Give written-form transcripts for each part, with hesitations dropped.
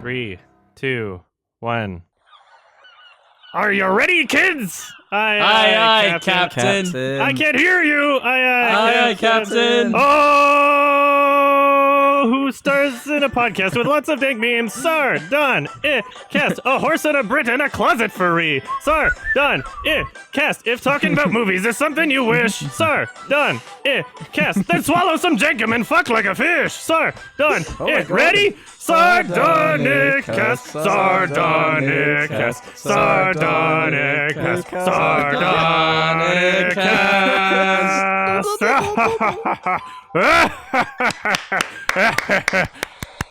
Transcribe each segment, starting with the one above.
3, 2, 1. Are you ready, kids? Aye, Captain. I can't hear you. Aye, Captain. Oh, who stars in a podcast with lots of dank memes? Cast a horse and a Brit in a closet for re. Cast if talking about movies is something you wish. Cast then swallow some jenkum and fuck like a fish. Ready? Sardonicast, Sardonicast, Sardonicast, Sardonicast.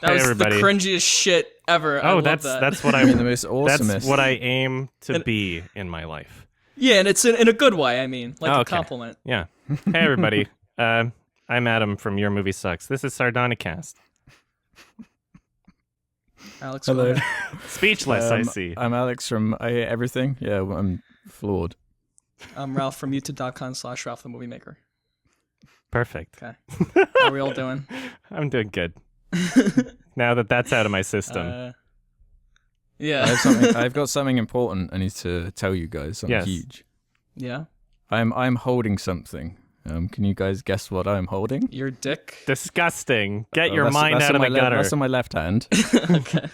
That was everybody. the cringiest shit ever. I love that. That's what I'm. the most awesomest. That's what I aim to be in my life. Yeah, and it's in a good way. I mean, like a compliment. Yeah. Hey everybody. I'm Adam from Your Movie Sucks. This is Sardonicast. Alex, Hello. Speechless, I see. I'm Alex from I Hate Everything. Yeah, well, I'm flawed. I'm Ralph from youtube.com/Ralph the Movie Maker. Perfect. Okay. How are we all doing? I'm doing good. Now that that's out of my system. Yeah. I've got something important I need to tell you guys. Something huge. Yeah. I'm holding something. Can you guys guess what I'm holding? Your dick. Disgusting. Get your mind out of the gutter. That's on my left hand. Okay.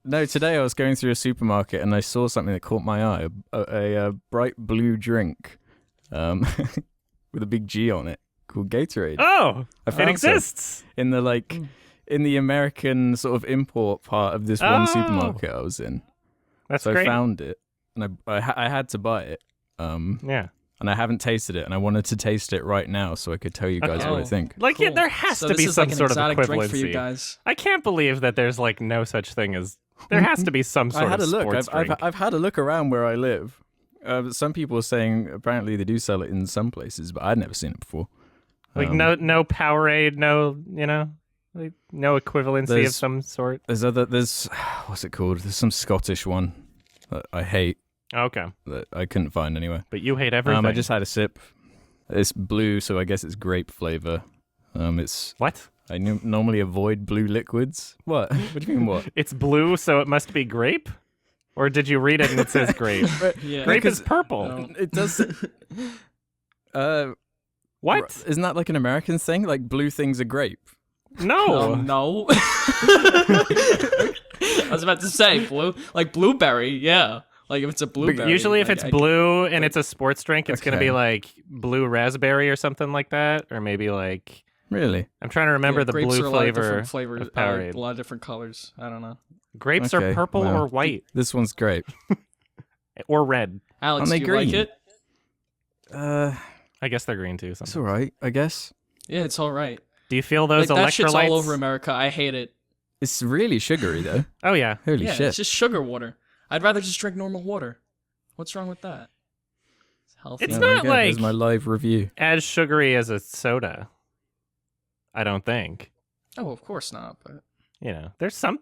No, today I was going through a supermarket and I saw something that caught my eye. A bright blue drink with a big G on it called Gatorade. Oh, it exists. In the in the American sort of import part of this one supermarket I was in. That's so great. I found it and I had to buy it. Yeah. And I haven't tasted it, and I wanted to taste it right now so I could tell you guys what I think. Like, Cool. yeah, there has So to be this is some like an sort of exotic drink equivalency. for you guys. I can't believe that there's like no such thing as. There has to be some sort I had of a look. sports drink. I've had a look around where I live. Some people are saying apparently they do sell it in some places, but I'd never seen it before. Like no Powerade, no like no equivalency of some sort. There's what's it called? There's some Scottish one that I hate. Okay, That I couldn't find anywhere. but you hate everything. I just had a sip. It's blue, so I guess it's grape flavor. It's what? I normally avoid blue liquids. What? What do you mean what? It's blue, so it must be grape. Or did you read it and it says grape? Yeah. Grape is purple. No. It does. What? Isn't that like an American thing? Like blue things are grape. No. No. I was about to say blueberry. Yeah. Like if it's a blueberry. Usually if like, it's blue and it's a sports drink, it's going to Okay. be like blue raspberry or something like that. Or maybe like, Really? I'm trying to remember the grapes blue are a lot of flavor different flavors, of Powerade. a lot of different colors. I don't know. Grapes are Okay, purple well. or white This one's grape. or red. Alex, Aren't do they you green? like it? I guess they're green too. It's Sometimes. all right, I guess. Yeah, it's all right. Do you feel those Like, that shit's electrolytes? all over America. I hate it. It's really sugary though. Oh yeah. Holy Yeah, shit! it's just sugar water. I'd rather just drink normal water. What's wrong with that? It's healthy. It's There we not go, like- There's my live review. As sugary as a soda. I don't think. Oh, of course not. But There's some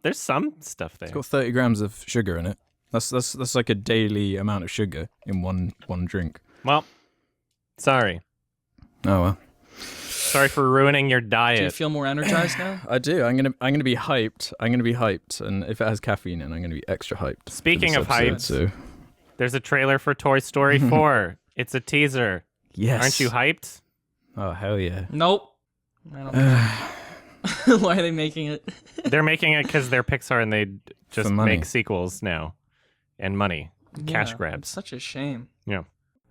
stuff there. It's got 30 grams of sugar in it. That's like a daily amount of sugar in one drink. Well, sorry. Oh well. Sorry for ruining your do you diet. feel more energized now? I do. I'm gonna be hyped. And if it has caffeine in, I'm gonna be extra hyped. for Speaking this of episode, hyped, so There's a trailer for Toy Story 4. It's a teaser. yes. Aren't you hyped? Oh hell yeah. Nope. I don't. Why are they making it? They're making it because they're Pixar and they just For money. make sequels now. And money. Cash Yeah, grabs. It's such a shame. Yeah.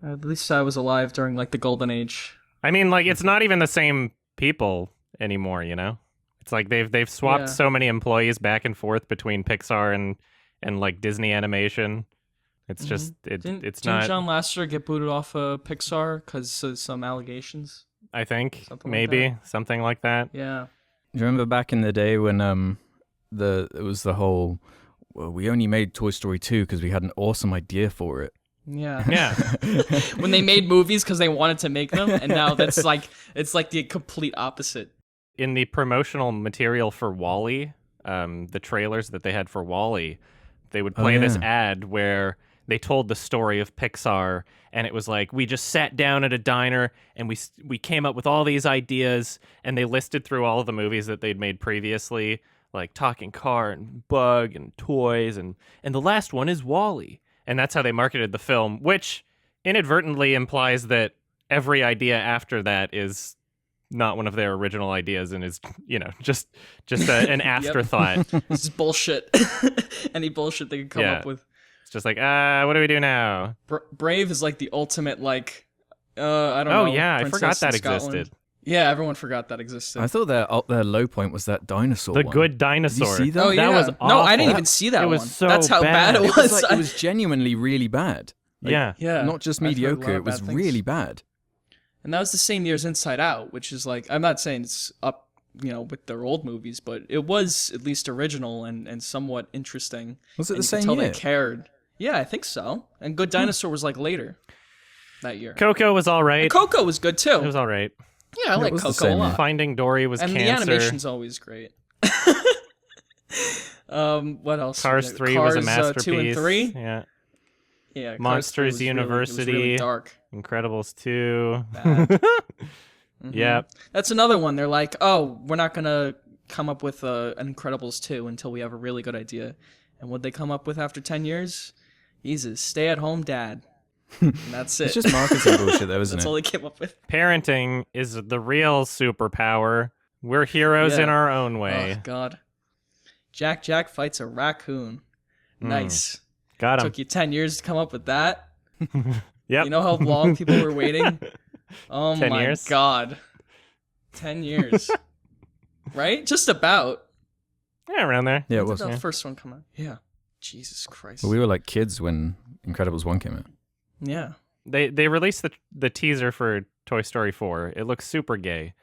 At least I was alive during like the golden age. I mean, like, it's not even the same people anymore, It's like they've swapped Yeah. so many employees back and forth between Pixar and like Disney Animation. It's just Didn't it's not. John Lasseter get booted off of Pixar because of some allegations? I think Something like maybe something like that. Yeah. Do you remember back in the day when it was the whole we only made Toy Story 2 because we had an awesome idea for it. Yeah. Yeah. When they made movies because they wanted to make them, and now it's like the complete opposite. In the promotional material for WALL-E, the trailers that they had for WALL-E, they would play this ad where they told the story of Pixar, and it was like, we just sat down at a diner and we came up with all these ideas, and they listed through all of the movies that they'd made previously, like talking car and bug and toys, and the last one is Wall-E. And that's how they marketed the film, which inadvertently implies that every idea after that is not one of their original ideas and is, just an afterthought. This is bullshit. Any bullshit they could come up with. It's just like, what do we do now? Brave is like the ultimate, like, I don't know. Oh, yeah, I forgot that Scotland. existed. Yeah, everyone forgot that existed. I thought their low point was that dinosaur The one. good dinosaur. Did you see that? Oh, yeah. That was awful. No, I didn't even see that It one. was so That's how bad it was. It was genuinely really bad. Yeah. Not just I've heard a lot mediocre, of it was bad things. really bad. And that was the same year as Inside Out, which is like, I'm not saying it's up, with their old movies, but it was at least original and somewhat interesting. Was it and the same you could tell year? they cared. Yeah, I think so. And Good Dinosaur was like later that year. Coco was all right. And Coco was good too. It was all right. Yeah, I like was the Coco a same lot. year. Finding Dory was And cancer. the animation's always great. What else? Cars 3 was a Cars, masterpiece. 2 and 3? Yeah. Yeah. Cars 3 Monsters was really- University. it was really dark. Incredibles 2. Bad. Yep. That's another one. They're like, oh, we're not going to come up with an Incredibles 2 until we have a really good idea. And what they come up with after 10 years? He's a stay-at-home dad. And that's it. It's just marketing bullshit though, isn't That's it? all they came up with. Parenting is the real superpower. We're heroes Yeah. in our own way. Oh, God. Jack fights a raccoon. Nice. Got him. Took you 10 years to come up with that. Yep. You know how long people were waiting? Oh 10 my years? God. 10 years. Right? Just about. Yeah, around there. Yeah, it When was. did the first one come out? Yeah. Jesus Christ. Well, we were like kids when Incredibles 1 came out. Yeah. They released the teaser for Toy Story 4. It looks super gay.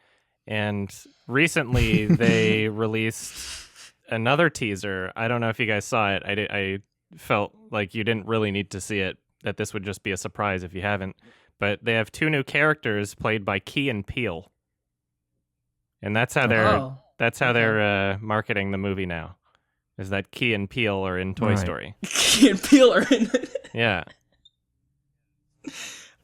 And recently they released another teaser. I don't know if you guys saw it. I felt like you didn't really need to see it, that this would just be a surprise if you haven't. But they have 2 new characters played by Key and Peele. And that's how they're marketing the movie now. Is that Key and Peele are in Toy Right. Story. Key and Peele are in it. Yeah.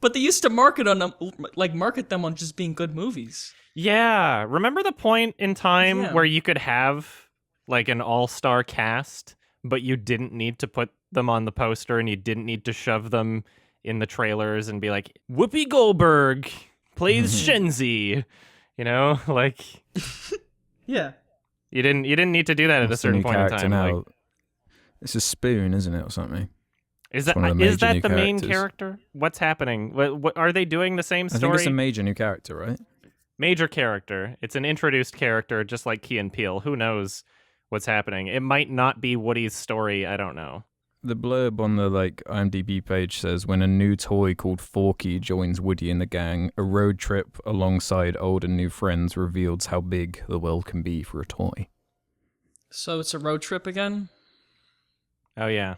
But they used to market them on just being good movies. Yeah. Remember the point in time Yeah. where you could have like an all-star cast, but you didn't need to put them on the poster and you didn't need to shove them in the trailers and be like, Whoopi Goldberg plays Shenzi. Like Yeah. you didn't need to do that at a What's the certain new point in character time. now? Like, It's a spoon, isn't it, or something? is one of that the is major that new the main characters. character? What's happening? What are they doing the same I think story? it's a major new character, right? Major character. It's an introduced character, just like Key and Peele. Who knows what's happening? It might not be Woody's story. I don't know. The blurb on the IMDb page says, when a new toy called Forky joins Woody and the gang, a road trip alongside old and new friends reveals how big the world can be for a toy. So it's a road trip again? Oh yeah.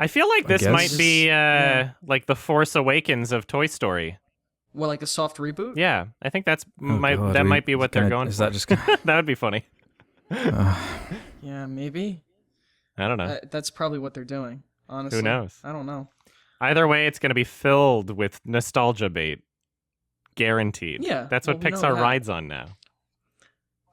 I feel like I this guess. might be Yeah. like the Force Awakens of Toy Story. Well, like a soft reboot? Yeah, I think that Oh, God, might be what they're going is for. that just gonna... That would be funny. Yeah, maybe. I don't know. That's probably what they're doing, honestly. Who knows? I don't know. Either way, it's going to be filled with nostalgia bait. Guaranteed. Yeah, That's what well, we know Pixar that. rides on now.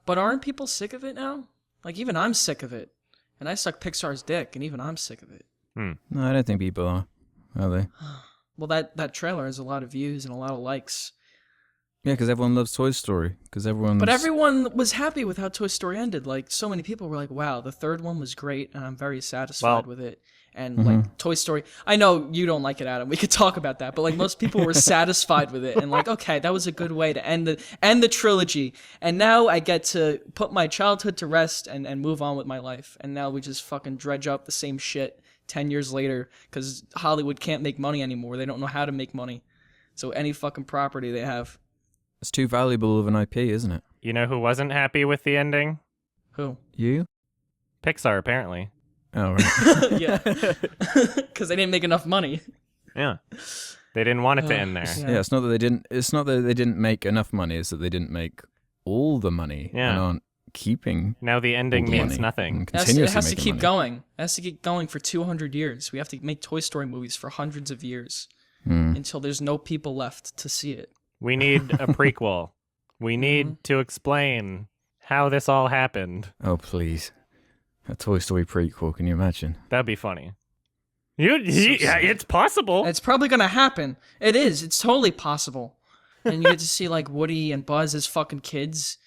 But aren't people sick of it now? Like, even I'm sick of it. And I suck Pixar's dick, and even I'm sick of it. No, I don't think people are they? Well, that trailer has a lot of views and a lot of likes. Yeah, because everyone loves Toy Story. Because everyone. But everyone was happy with how Toy Story ended. Like, so many people were like, wow, the third one was great, and I'm very satisfied with it. And, like, Toy Story... I know you don't like it, Adam. We could talk about that. But, like, most people were satisfied with it. And, like, okay, that was a good way to end the trilogy. And now I get to put my childhood to rest and move on with my life. And now we just fucking dredge up the same shit 10 years later because Hollywood can't make money anymore. They don't know how to make money. So any fucking property they have... It's too valuable of an IP, isn't it? You know who wasn't happy with the ending? Who? You? Pixar, apparently. Oh, right. Yeah. Because they didn't make enough money. Yeah. They didn't want it to end there. Yeah. Yeah, it's not that they didn't. It's not that they didn't make enough money. It's that they didn't make all the money. Yeah. And aren't keeping. Now the ending all the means money nothing. and It has continuously to making keep money. going. It has to keep going for 200 years. We have to make Toy Story movies for hundreds of years until there's no people left to see it. We need a prequel. We need to explain how this all happened. Oh, please. A Toy Story prequel, can you imagine? That'd be funny. It's possible. It's probably gonna happen. It is. It's totally possible. And you get to see like Woody and Buzz as fucking kids,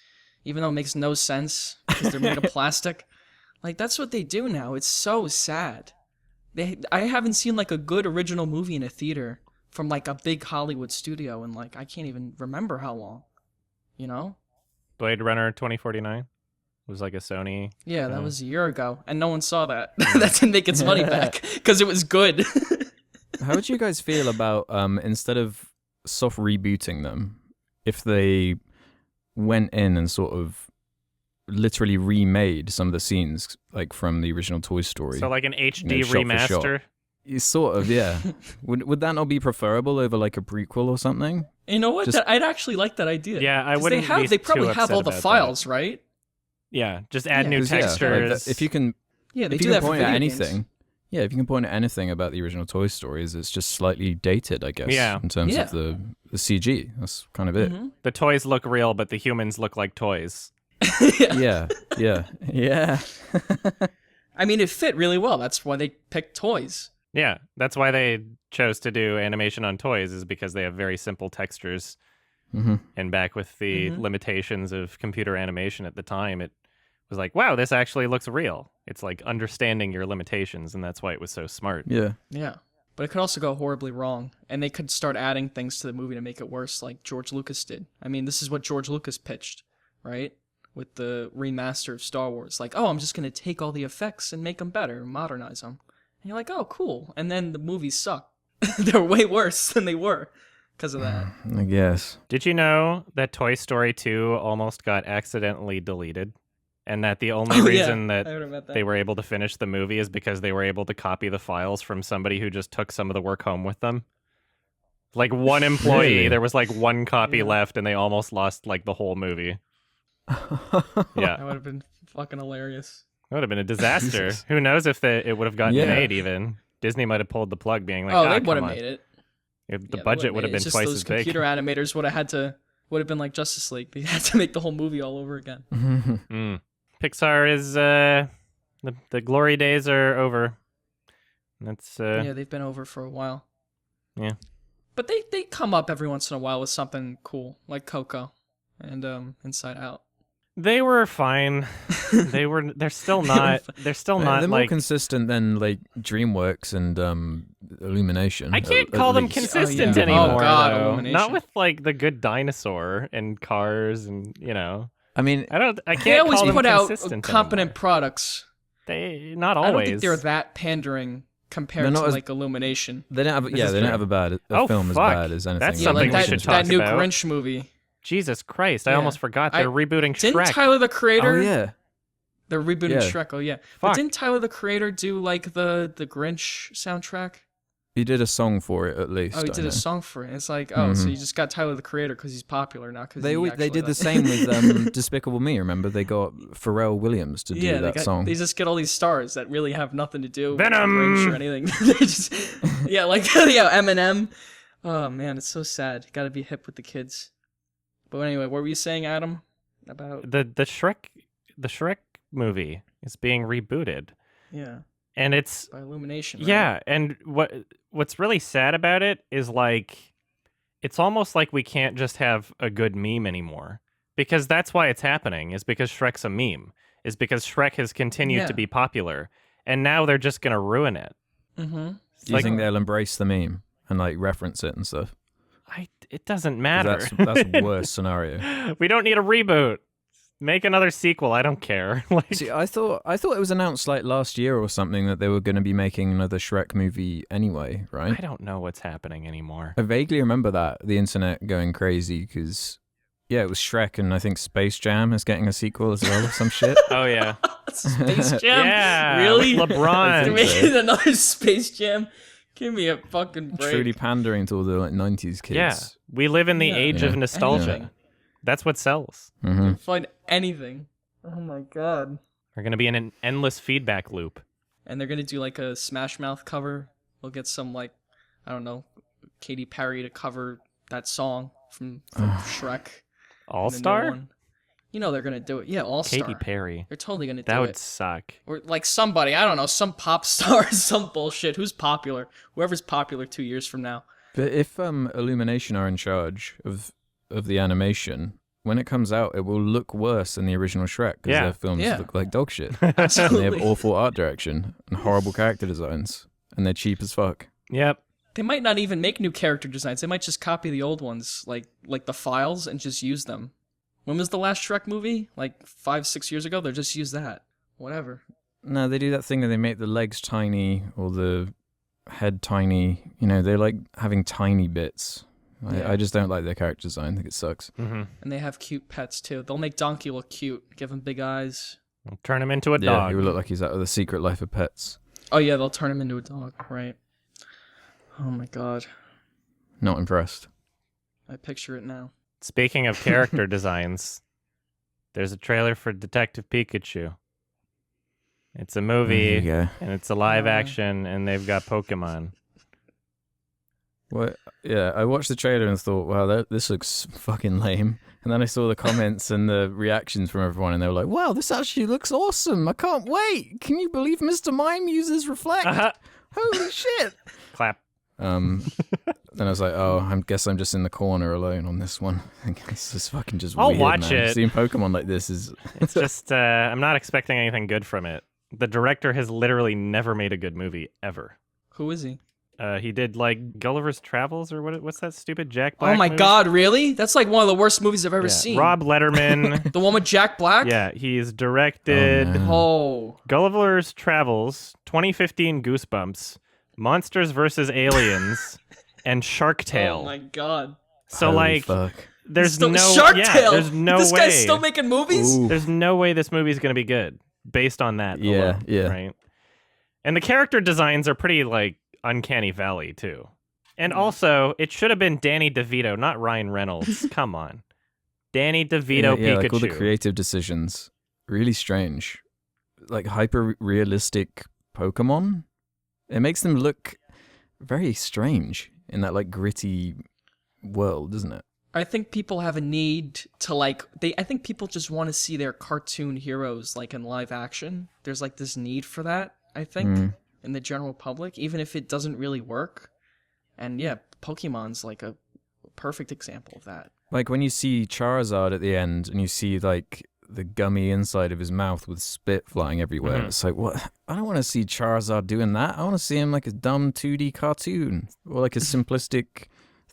even though it makes no sense because they're made of plastic. Like that's what they do now. It's so sad. I haven't seen like a good original movie in a theater from like a big Hollywood studio in like I can't even remember how long. You know? Blade Runner 2049 was like a Sony. Yeah, that was a year ago, and no one saw that. That didn't make its money back because it was good. How would you guys feel about instead of soft rebooting them, if they went in and sort of literally remade some of the scenes like from the original Toy Story? So like an HD shot for shot? remaster? Sort of, yeah. Would that not be preferable over like a prequel or something? You know what? I'd actually like that idea. Yeah, I 'Cause wouldn't be They probably too have all the upset about files, right? Yeah, just add new 'Cause, yeah, like textures. if you can, Yeah, they if do you that can for point at video games. anything, yeah, if you can point at anything about the original Toy Stories, it's just slightly dated, I guess. Yeah. In terms Yeah. of the CG, that's kind of it. Mm-hmm. The toys look real, but the humans look like toys. Yeah, yeah. I mean, it fit really well. That's why they picked toys. Yeah, that's why they chose to do animation on toys, is because they have very simple textures. Mm-hmm. And back with the limitations of computer animation at the time, it was like, wow, this actually looks real. It's like understanding your limitations, and that's why it was so smart. Yeah. Yeah. But it could also go horribly wrong, and they could start adding things to the movie to make it worse, like George Lucas did. I mean, this is what George Lucas pitched, right? With the remaster of Star Wars. Like, oh, I'm just going to take all the effects and make them better, modernize them. And you're like, oh, cool. And then the movies suck. They're way worse than they were because of that. I guess. Did you know that Toy Story 2 almost got accidentally deleted? And that the only reason I heard about that. they were able to finish the movie is because they were able to copy the files from somebody who just took some of the work home with them. Like one employee, Really? there was like one copy left, and they almost lost like the whole movie. Yeah, That would have been fucking hilarious. it would have been a disaster. Who knows if it would have gotten Yeah. made even. Disney might have pulled the plug, being like, Oh, they come would have on." made it. The budget would have been It's just twice those as big. computer animators would have been like Justice League. They had to make the whole movie all over again. Pixar is the glory days are over. That's Yeah, they've been over for a while. Yeah. But they come up every once in a while with something cool, like Coco and Inside Out. They were fine. They're still not. They're still not They're more like. consistent than like DreamWorks and Illumination. I can't at call them least. consistent yeah. anymore. Oh, God, though. Illumination. Not with like the Good Dinosaur and Cars and I mean, I can't They always call them put out consistent competent anymore. products. They not I don't always. think they're that pandering compared They're to not as- like Illumination. they don't have. This Yeah, is they true. don't have a bad Oh, film as fuck. bad as anything. That's Yeah, something like we that, should that talk new about. Grinch movie. Jesus Christ! I Yeah. almost forgot they're rebooting Didn't Shrek. Tyler the Creator? Oh yeah. They're rebooting Yeah. Shrek. Oh yeah. Fuck. But didn't Tyler the Creator do like the Grinch soundtrack? He did a song for it at least. Oh, he I did know. a song for it. It's like, oh, so you just got Tyler the Creator because he's popular now. Cause They did the same with Despicable Me. Remember, they got Pharrell Williams to do yeah, that song. They just get all these stars that really have nothing to do Venom! with Grinch or anything. They just, yeah, like Eminem. Oh man, it's so sad. Got to be hip with the kids. But anyway, what were you saying, Adam? About the Shrek movie is being rebooted, yeah, and it's by Illumination. Right? yeah. And what's really sad about it is like it's almost like we can't just have a good meme anymore, because that's why it's happening. Is because Shrek's a meme. Is because Shrek has continued to be popular, and now they're just gonna ruin it. Mm-hmm. Do you think they'll embrace the meme and like reference it and stuff? It doesn't 'Cause matter. That's a worse scenario. We don't need a reboot. Make another sequel. I don't care. Like, See, I thought it was announced like last year or something that they were going to be making another Shrek movie anyway, right? I don't know what's happening anymore. I vaguely remember that, the internet going crazy because, yeah, it was Shrek and I think Space Jam is getting a sequel as well or some shit. Oh yeah, Space Jam. yeah. Really? with LeBron. They're making another Space Jam. Give me a fucking break. Truly pandering to all the like 90s kids. Yeah, we live in the Yeah. age Yeah. of nostalgia. Anything. That's what sells. Mm-hmm. Find anything. Oh my god. We're gonna be in an endless feedback loop. And they're gonna do like a Smash Mouth cover. We'll get some like, I don't know, Katy Perry to cover that song from Shrek. All the new Star. one. You know they're gonna do it. Yeah, All Star. Katy Perry. They're totally gonna do That it. would suck. Or like somebody, I don't know, some pop star, some bullshit. Who's popular? Whoever's popular 2 years from now. But if Illumination are in charge of the animation, when it comes out, it will look worse than the original Shrek because their films look like dog shit. Absolutely. And they have awful art direction and horrible character designs, and they're cheap as fuck. Yep. They might not even make new character designs. They might just copy the old ones, like the files, and just use them. When was the last Shrek movie? Like 5-6 years ago? They'll just use that. Whatever. No, they do that thing where they make the legs tiny or the head tiny. You know, they like having tiny bits. I just don't like their character design. I think it sucks. Mm-hmm. And they have cute pets, too. They'll make Donkey look cute. Give him big eyes. We'll turn him into a Yeah, dog. he would look like he's out of The Secret Life of Pets. Oh, yeah, they'll turn him into a dog. Right. Oh, my God. Not impressed. I picture it now. Speaking of character designs, there's a trailer for Detective Pikachu. It's a movie, and it's a live action, and they've got Pokemon. What? Yeah, I watched the trailer and thought, wow, this looks fucking lame. And then I saw the comments and the reactions from everyone, and they were like, wow, this actually looks awesome. I can't wait. Can you believe Mr. Mime uses Reflect? Holy shit. Clap. Then I was like, oh, I guess I'm just in the corner alone on this one. I guess it's fucking just I'll weird, watch man. it. Seeing Pokemon like this is... It's just, I'm not expecting anything good from it. The director has literally never made a good movie, ever. Who is he? He did, like, Gulliver's Travels, or what's that stupid Jack Black Oh my movie? God, really? That's like one of the worst movies I've ever seen. Rob Letterman. The one with Jack Black? Yeah, he's directed Oh. Gulliver's Travels, 2015 Goosebumps, Monsters vs. Aliens, and Shark Tale. Oh my God. So, Holy fuck. there's Still, no... Shark yeah, Tale? there's no this way. guy's still making movies? Ooh. There's no way this movie's going to be good based on that alone, right? And the character designs are pretty, like, uncanny valley, too. And also, it should have been Danny DeVito, not Ryan Reynolds. Come on. Danny DeVito Pikachu. Like all the creative decisions. Really strange. Like hyper-realistic Pokemon. It makes them look very strange in that, like, gritty world, doesn't it? I think people have a need to, like... I think people just want to see their cartoon heroes, like, in live action. There's, like, this need for that, I think, in the general public, even if it doesn't really work. And, yeah, Pokemon's, like, a perfect example of that. Like, when you see Charizard at the end, and you see, like, the gummy inside of his mouth with spit flying everywhere, it's like, what? I don't want to see Charizard doing that. I want to see him like a dumb 2D cartoon, or like a simplistic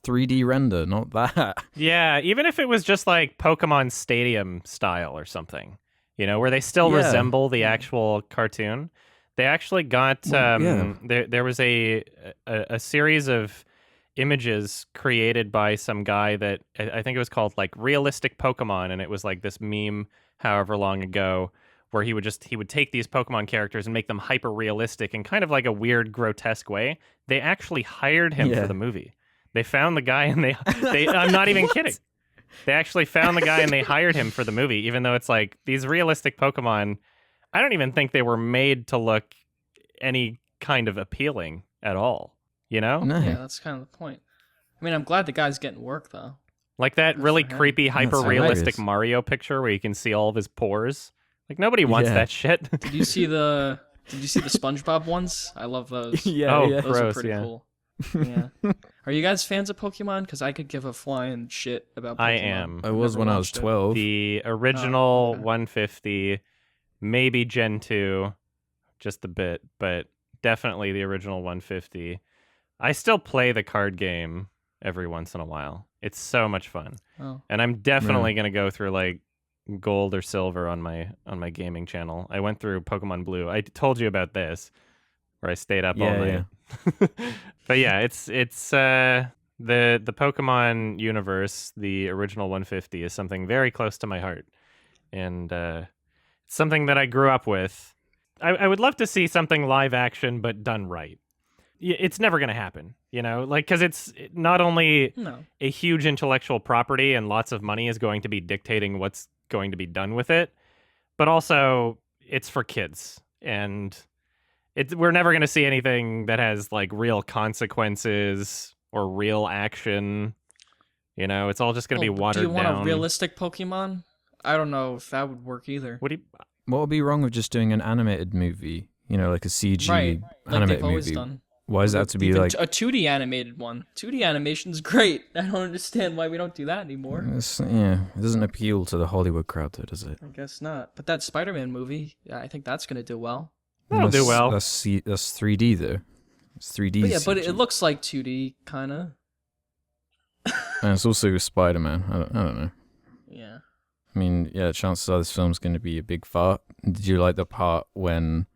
3D render, not that. Yeah, even if it was just like Pokemon Stadium style or something, you know, where they still resemble the actual cartoon. They actually got there was a series of images created by some guy that I think it was called like Realistic Pokemon, and it was like this meme however long ago where he would take these Pokemon characters and make them hyper realistic in kind of like a weird grotesque way. They actually hired him for the movie. They found the guy and they I'm not even kidding. They actually found the guy and they hired him for the movie, even though it's like these realistic Pokemon, I don't even think they were made to look any kind of appealing at all, you know? No. Yeah, that's kind of the point. I mean, I'm glad the guy's getting work, though. Like that really creepy, hyper-realistic hilarious. Mario picture where you can see all of his pores. Like, nobody wants that shit. Did you see the SpongeBob ones? I love those. Oh, Those gross, are pretty cool. Yeah. Are you guys fans of Pokemon? Because I could give a flying shit about Pokemon. I am. I was when I was 12. The original 150, maybe Gen 2, just a bit, but definitely the original 150. I still play the card game every once in a while. It's so much fun. Oh. And I'm definitely going to go through like gold or silver on my gaming channel. I went through Pokemon Blue. I told you about this where I stayed up all night. But yeah, it's the Pokemon universe, the original 150 is something very close to my heart. And it's something that I grew up with. I would love to see something live action but done right. It's never going to happen, you know, like, because it's not only a huge intellectual property and lots of money is going to be dictating what's going to be done with it, but also it's for kids, and we're never going to see anything that has like real consequences or real action. You know, it's all just going to be watered down. Do you want a realistic Pokemon? I don't know if that would work either. What would be wrong with just doing an animated movie? Like a CG Right, like animated they've always movie. done. Why does that have to be Even like a 2D animated one? 2D animation's great. I don't understand why we don't do that anymore. it doesn't appeal to the Hollywood crowd, though, does it? I guess not. But that Spider-Man movie, yeah, I think that's gonna do well. That'll do well. That's 3D though. It's 3D. But yeah, CG. but it looks like 2D kind of. And it's also Spider-Man. I don't know. Yeah. I mean, yeah, chances are this film's going to be a big fart. Did you like the part when...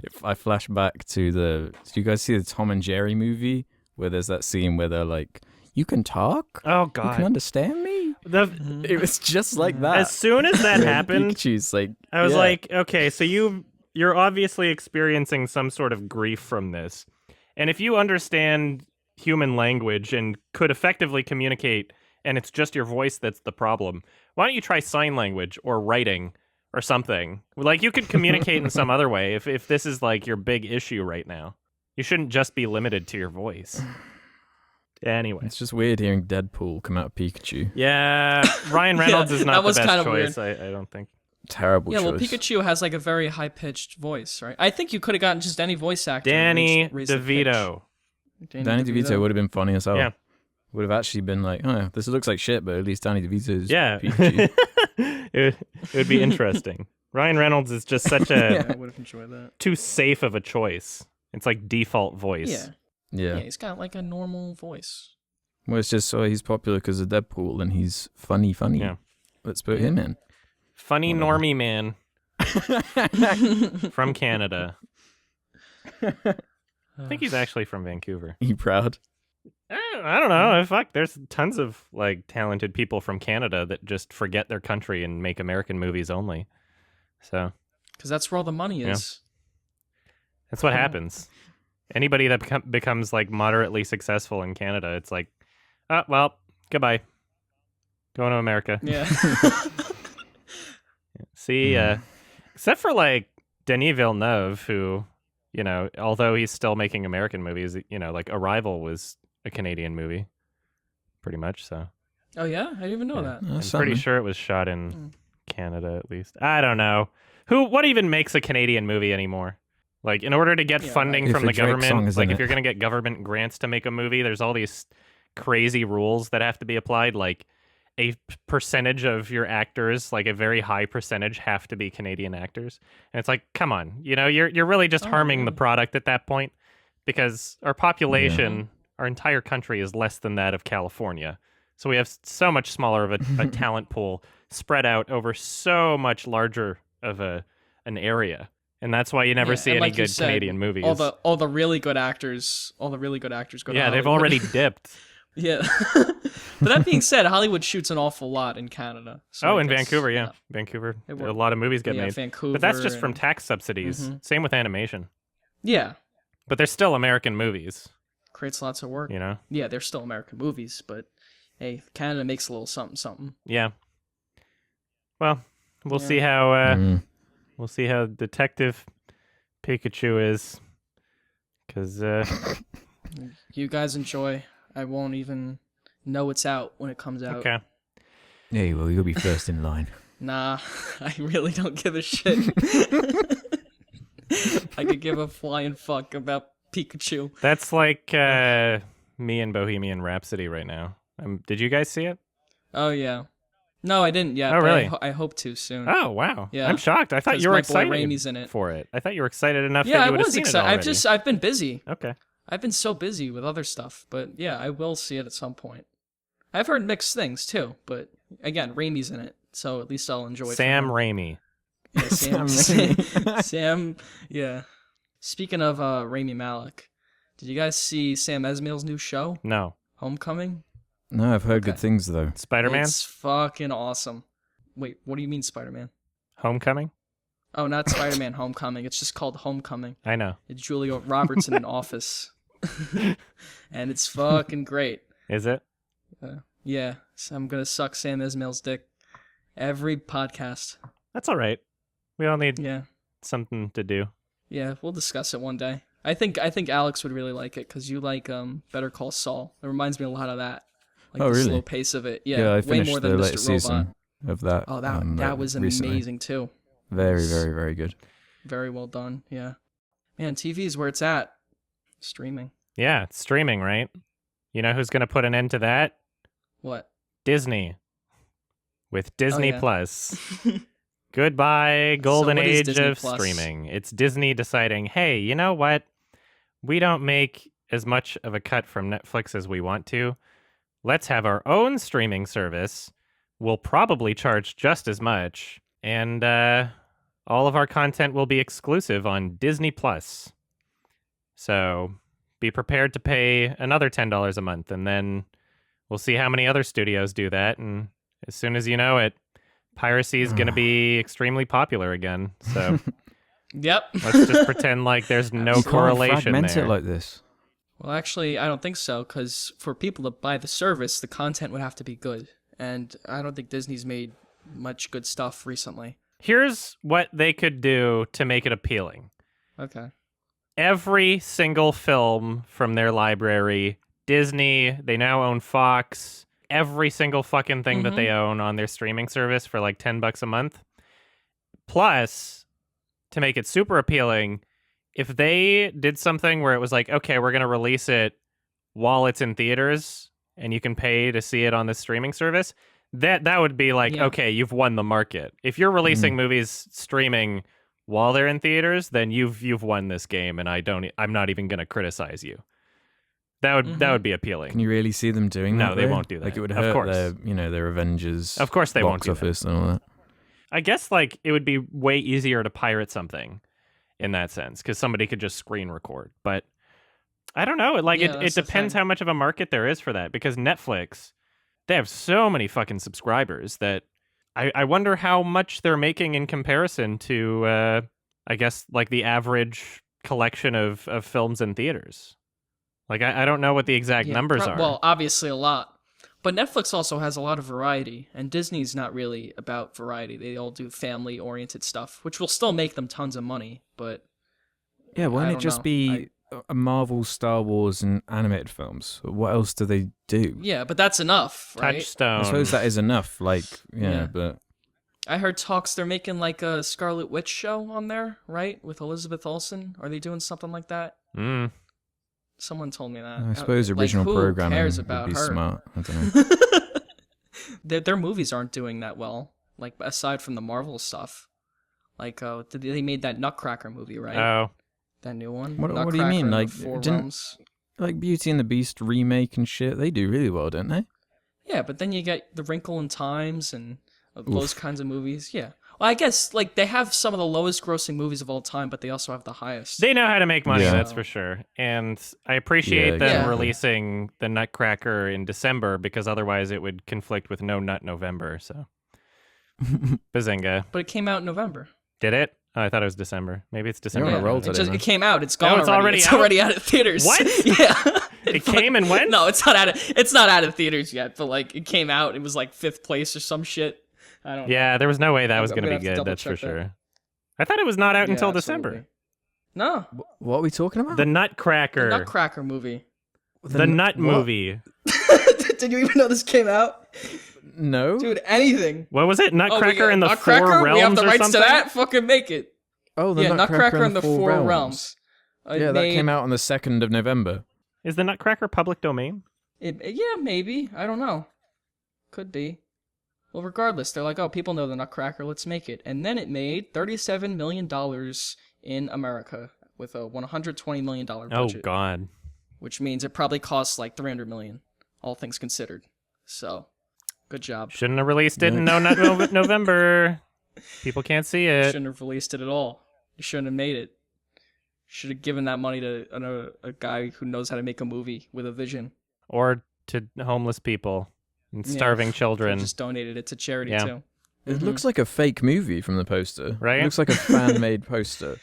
if I flash back to did you guys see the Tom and Jerry movie where there's that scene where they're like, "You can talk? Oh You God! can understand me?" It was just like that. As soon as that happened, Pikachu's like, I was like, okay, so you're obviously experiencing some sort of grief from this, and if you understand human language and could effectively communicate, and it's just your voice that's the problem, why don't you try sign language or writing? Or something. Like, you could communicate in some other way if this is, like, your big issue right now. You shouldn't just be limited to your voice. Anyway. It's just weird hearing Deadpool come out of Pikachu. Yeah, Ryan Reynolds is not that the was best kinda choice, I don't think. Terrible choice. Yeah, well, Pikachu has, like, a very high-pitched voice, right? I think you could have gotten just any voice actor. Danny raise the DeVito. pitch. Danny DeVito would have been funny as hell. Yeah. Would have actually been like, oh, this looks like shit, but at least Danny DeVito's Yeah. Pikachu. it would be interesting. Ryan Reynolds is just such Yeah, I would have enjoyed that. too safe of a choice. It's like default voice. Yeah. Yeah. Yeah, he's got, like, a normal voice. Well, it's just so he's popular because of Deadpool and he's funny. Yeah. Let's put him in. Funny Whatever. normie man from Canada. I think he's actually from Vancouver. You proud? I don't know. Fuck, there's tons of like talented people from Canada that just forget their country and make American movies only. So Because that's where all the money is. that's what happens. Anybody that becomes like moderately successful in Canada, it's like, oh, well, goodbye. Going to America. Yeah. See, except for like Denis Villeneuve, who, although he's still making American movies, like Arrival was a Canadian movie, pretty much. So. Oh, yeah? I didn't even know that. I'm pretty sure it was shot in Canada, at least. I don't know. What even makes a Canadian movie anymore? Like, in order to get funding If from a the Drake song government, is like, in if it. you're going to get government grants to make a movie, there's all these crazy rules that have to be applied. Like, a percentage of your actors, like a very high percentage, have to be Canadian actors. And it's like, come on. You're really just harming the product at that point, because our population, our entire country is less than that of California. So we have so much smaller of a talent pool spread out over so much larger of an area. And that's why you never see any like you good said, Canadian movies. All the really good actors go to Hollywood. Yeah, they've already dipped. Yeah. But that being said, Hollywood shoots an awful lot in Canada. So I In guess, Vancouver, yeah. Vancouver, It a worked. lot of movies get Yeah, made. Vancouver But that's just from and- tax subsidies. Same with animation. Yeah. But they're still American movies, Creates lots of work. Yeah, they're still American movies, but hey, Canada makes a little something. Yeah. Well, we'll Yeah. see how we'll see how Detective Pikachu is, because You guys enjoy. I won't even know it's out when it comes out. okay. Yeah, well, you'll be first in line. Nah, I really don't give a shit. I could give a flying fuck about Pikachu. That's like me and Bohemian Rhapsody right now. Did you guys see it? Oh yeah. No, I didn't yet. Oh, but really? I hope to soon. Oh wow! Yeah. I'm shocked. I thought 'Cause you were my boy excited Raimi's in it. for it. I thought you were excited enough Yeah, that I you would have was seen excited. it already. I've been busy. Okay. I've been so busy with other stuff, but yeah, I will see it at some point. I've heard mixed things too, but again, Raimi's in it, so at least I'll enjoy it. Sam for him. Raimi. Yeah, Sam, Raimi. Sam, yeah. Speaking of Raimi Malek, did you guys see Sam Esmail's new show, No. Homecoming? No, I've heard good things, though. Spider-Man. It's fucking awesome. Wait, what do you mean Spider-Man? Homecoming. Oh, not Spider-Man Homecoming. It's just called Homecoming. I know. It's Julia Roberts in an office. And it's fucking great. Is it? Yeah, so I'm gonna suck Sam Esmail's dick every podcast. That's all right. We all need Yeah, something to do. yeah, we'll discuss it one day. I think Alex would really like it because you like Better Call Saul. It reminds me a lot of that. Like Oh, the really? slow pace of it. Yeah, I way finished more the than latest Mr. Robot. season of that. Oh, that was recently. amazing too. Very, very, very good. Very well done. Yeah. Man, TV is where it's at. Streaming. Yeah, it's streaming, right? You know who's going to put an end to that? What? Disney. With Disney yeah. Plus. Goodbye, golden what is age Disney of Plus? streaming. It's Disney deciding, hey, you know what? We don't make as much of a cut from Netflix as we want to. Let's have our own streaming service. We'll probably charge just as much. And all of our content will be exclusive on Disney Plus. So be prepared to pay another $10 a month. And then we'll see how many other studios do that. And as soon as you know it, piracy is going to be extremely popular again. So Yep. let's just pretend like there's no You can't correlation fragment there. it like this. Well, actually, I don't think so, because for people to buy the service, the content would have to be good. And I don't think Disney's made much good stuff recently. Here's what they could do to make it appealing. Okay. Every single film from their library, Disney, they now own Fox, every single fucking thing that they own on their streaming service for like $10 a month. Plus, to make it super appealing, if they did something where it was like, okay, we're going to release it while it's in theaters and you can pay to see it on the streaming service, that would be like, okay, you've won the market. If you're releasing movies streaming while they're in theaters, then you've won this game, and I'm not even going to criticize you. That would be appealing. Can you really see them doing that? No, they though? won't do that. Like, it would Of hurt course. their Avengers. Of course they won't box do that. office and all that. I guess like it would be way easier to pirate something in that sense, because somebody could just screen record. But I don't know. It depends how much of a market there is for that, because Netflix, they have so many fucking subscribers that I wonder how much they're making in comparison to, I guess, like the average collection of films in theaters. Like, I don't know what the exact numbers are. Well, obviously a lot. But Netflix also has a lot of variety, and Disney's not really about variety. They all do family-oriented stuff, which will still make them tons of money, but... Yeah, why I don't it don't just know. be a Marvel, Star Wars, and animated films? What else do they do? Yeah, but that's enough, right? Touchstone. I suppose that is enough. Like, Yeah. but I heard talks they're making like a Scarlet Witch show on there, right? With Elizabeth Olsen. Are they doing something like that? Someone told me that. I suppose Like, original who programming cares would about be her? smart. I don't know. Their movies aren't doing that well. Like, aside from the Marvel stuff. Like, they made that Nutcracker movie, right? Oh. That new one. What do you Nutcracker mean? and the Like, Four didn't- Realms. Like Beauty and the Beast remake and shit, they do really well, don't they? Yeah, but then you get The Wrinkle in Times and those kinds of movies. Yeah. Well, I guess like they have some of the lowest grossing movies of all time, but they also have the highest. They know how to make money, Yeah. that's for sure. And I appreciate Yeah, them exactly. releasing the Nutcracker in December, because otherwise it would conflict with No Nut November. So, bazinga. But it came out in November. Did it? Oh, I thought it was December. Maybe it's December. You're on a roll It today, man. it came out. It's gone. it's already It's out? already out of theaters. What? Yeah. It came and went? No, it's not out of. It's not out of theaters yet. But like, it came out. It was like 5th place or some shit. I don't know. Yeah, there was no way that was I'm going to gonna be have to good, that's for double-check that. sure. I thought it was not out Yeah, until absolutely. December. No, What are we talking about? The Nutcracker. the Nutcracker movie. The Nut what? movie. Did you even know this came out, No. dude? Anything. What was it? Nutcracker and the Nutcracker? Four Realms We have the or rights something? to that. Fucking make it. Oh, the Yeah, Nutcracker and the Four Realms. Yeah, that made- came out on the 2nd of November. Is the Nutcracker public domain? Yeah, maybe. I don't know. Could be. Well, regardless, they're like, oh, people know the Nutcracker, let's make it. And then it made $37 million in America with a $120 million Oh, budget. God. Which means it probably costs like $300 million, all things considered. So, good job. Shouldn't have released it in No Nut November. People can't see it. Shouldn't have released it at all. You shouldn't have made it. Should have given that money to a guy who knows how to make a movie with a vision. Or to homeless people and starving Yeah. children. Just donated it to charity, Yeah. too. It looks like a fake movie from the poster. Right? It looks like a fan-made poster.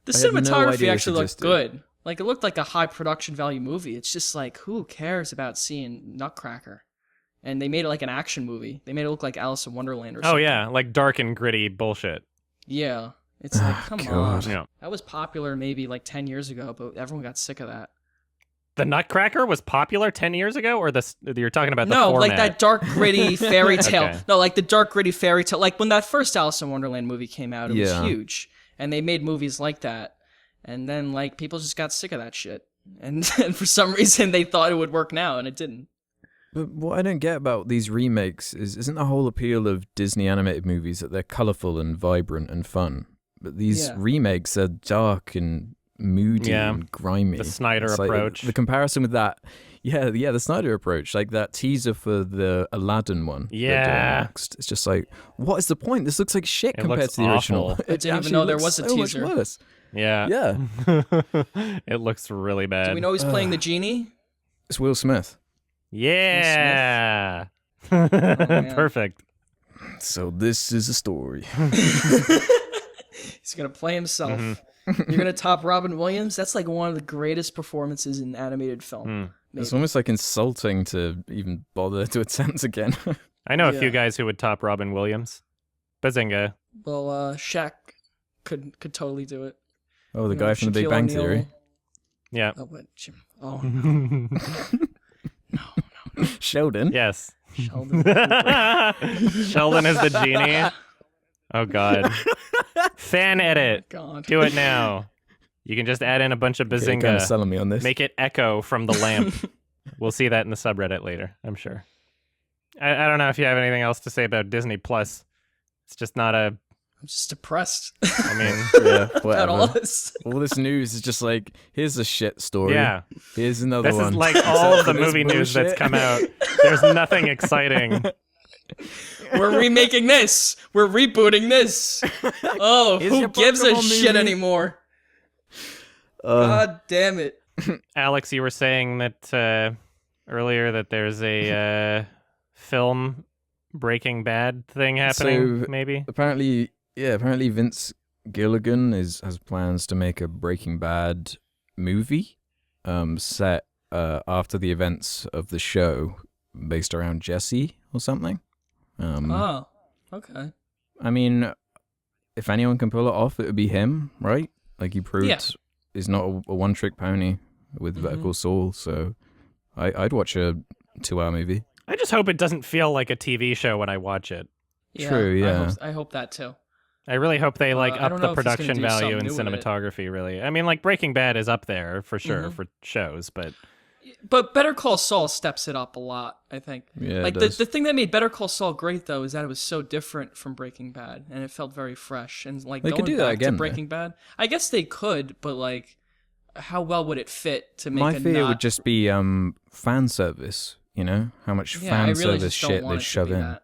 The I had no cinematography idea this actually looked existed. good. Like, it looked like a high production value movie. It's just like, who cares about seeing Nutcracker? And they made it like an action movie. They made it look like Alice in Wonderland or Oh, something. yeah. Like dark and gritty bullshit. Yeah. It's like, come God. on. Yeah. That was popular maybe like 10 years ago, but everyone got sick of that. The Nutcracker was popular 10 years ago, or you're talking about the no, format? like that dark gritty fairy tale. Okay. No, like the dark gritty fairy tale. Like when that first Alice in Wonderland movie came out, it was huge, and they made movies like that. And then like people just got sick of that shit, and for some reason they thought it would work now, and it didn't. But what I don't get about these remakes isn't the whole appeal of Disney animated movies that they're colourful and vibrant and fun. But these remakes are dark and moody and grimy. The Snyder approach. The comparison with that, the Snyder approach, like that teaser for the Aladdin one. Yeah. Next. It's just like, what is the point? This looks like shit compared to the original. I didn't even know there was a teaser. Much worse. Yeah. Yeah. It looks really bad. Do we know he's playing the genie? It's Will Smith. Yeah. Oh, Perfect. So this is a story. He's gonna play himself. You're gonna top Robin Williams? That's like one of the greatest performances in animated film. It's almost like insulting to even bother to attempt again. I know a few guys who would top Robin Williams. Bazinga. Well, Shaq could totally do it. Oh, the guy from the Big Bang Theory. Yeah. Oh, what? Oh, no. No. Sheldon. Yes. Sheldon. Sheldon is the genie. Oh, God. Fan edit. God. Do it now. You can just add in a bunch of bazinga. You're kind of selling me on this. Make it echo from the lamp. We'll see that in the subreddit later, I'm sure. I don't know if you have anything else to say about Disney Plus. It's just not a... I'm just depressed. I mean... yeah, whatever. About all this. All this news is just like, here's a shit story. Yeah. Here's another one. This is like all of the movie news that's come out. There's nothing exciting. We're remaking this. We're rebooting this. Oh, who gives a shit anymore? God damn it. Alex, you were saying that earlier that there's a film Breaking Bad thing happening, maybe? Apparently Vince Gilligan has plans to make a Breaking Bad movie set after the events of the show based around Jesse or something. Oh, okay. I mean, if anyone can pull it off, it would be him, right? Like he proved he's not a one-trick pony with Better Call Saul, so I'd watch a 2-hour movie. I just hope it doesn't feel like a TV show when I watch it. Yeah, true, yeah. I hope that too. I really hope they up the production production value and cinematography, really. I mean, like, Breaking Bad is up there for sure for shows, but... But Better Call Saul steps it up a lot, I think. Yeah, like the thing that made Better Call Saul great though is that it was so different from Breaking Bad, and it felt very fresh. And like they going could do back that again, to Breaking Bad, I guess they could, but like, how well would it fit to make? My fear would just be fan service. You know how much fan service shit they shove in.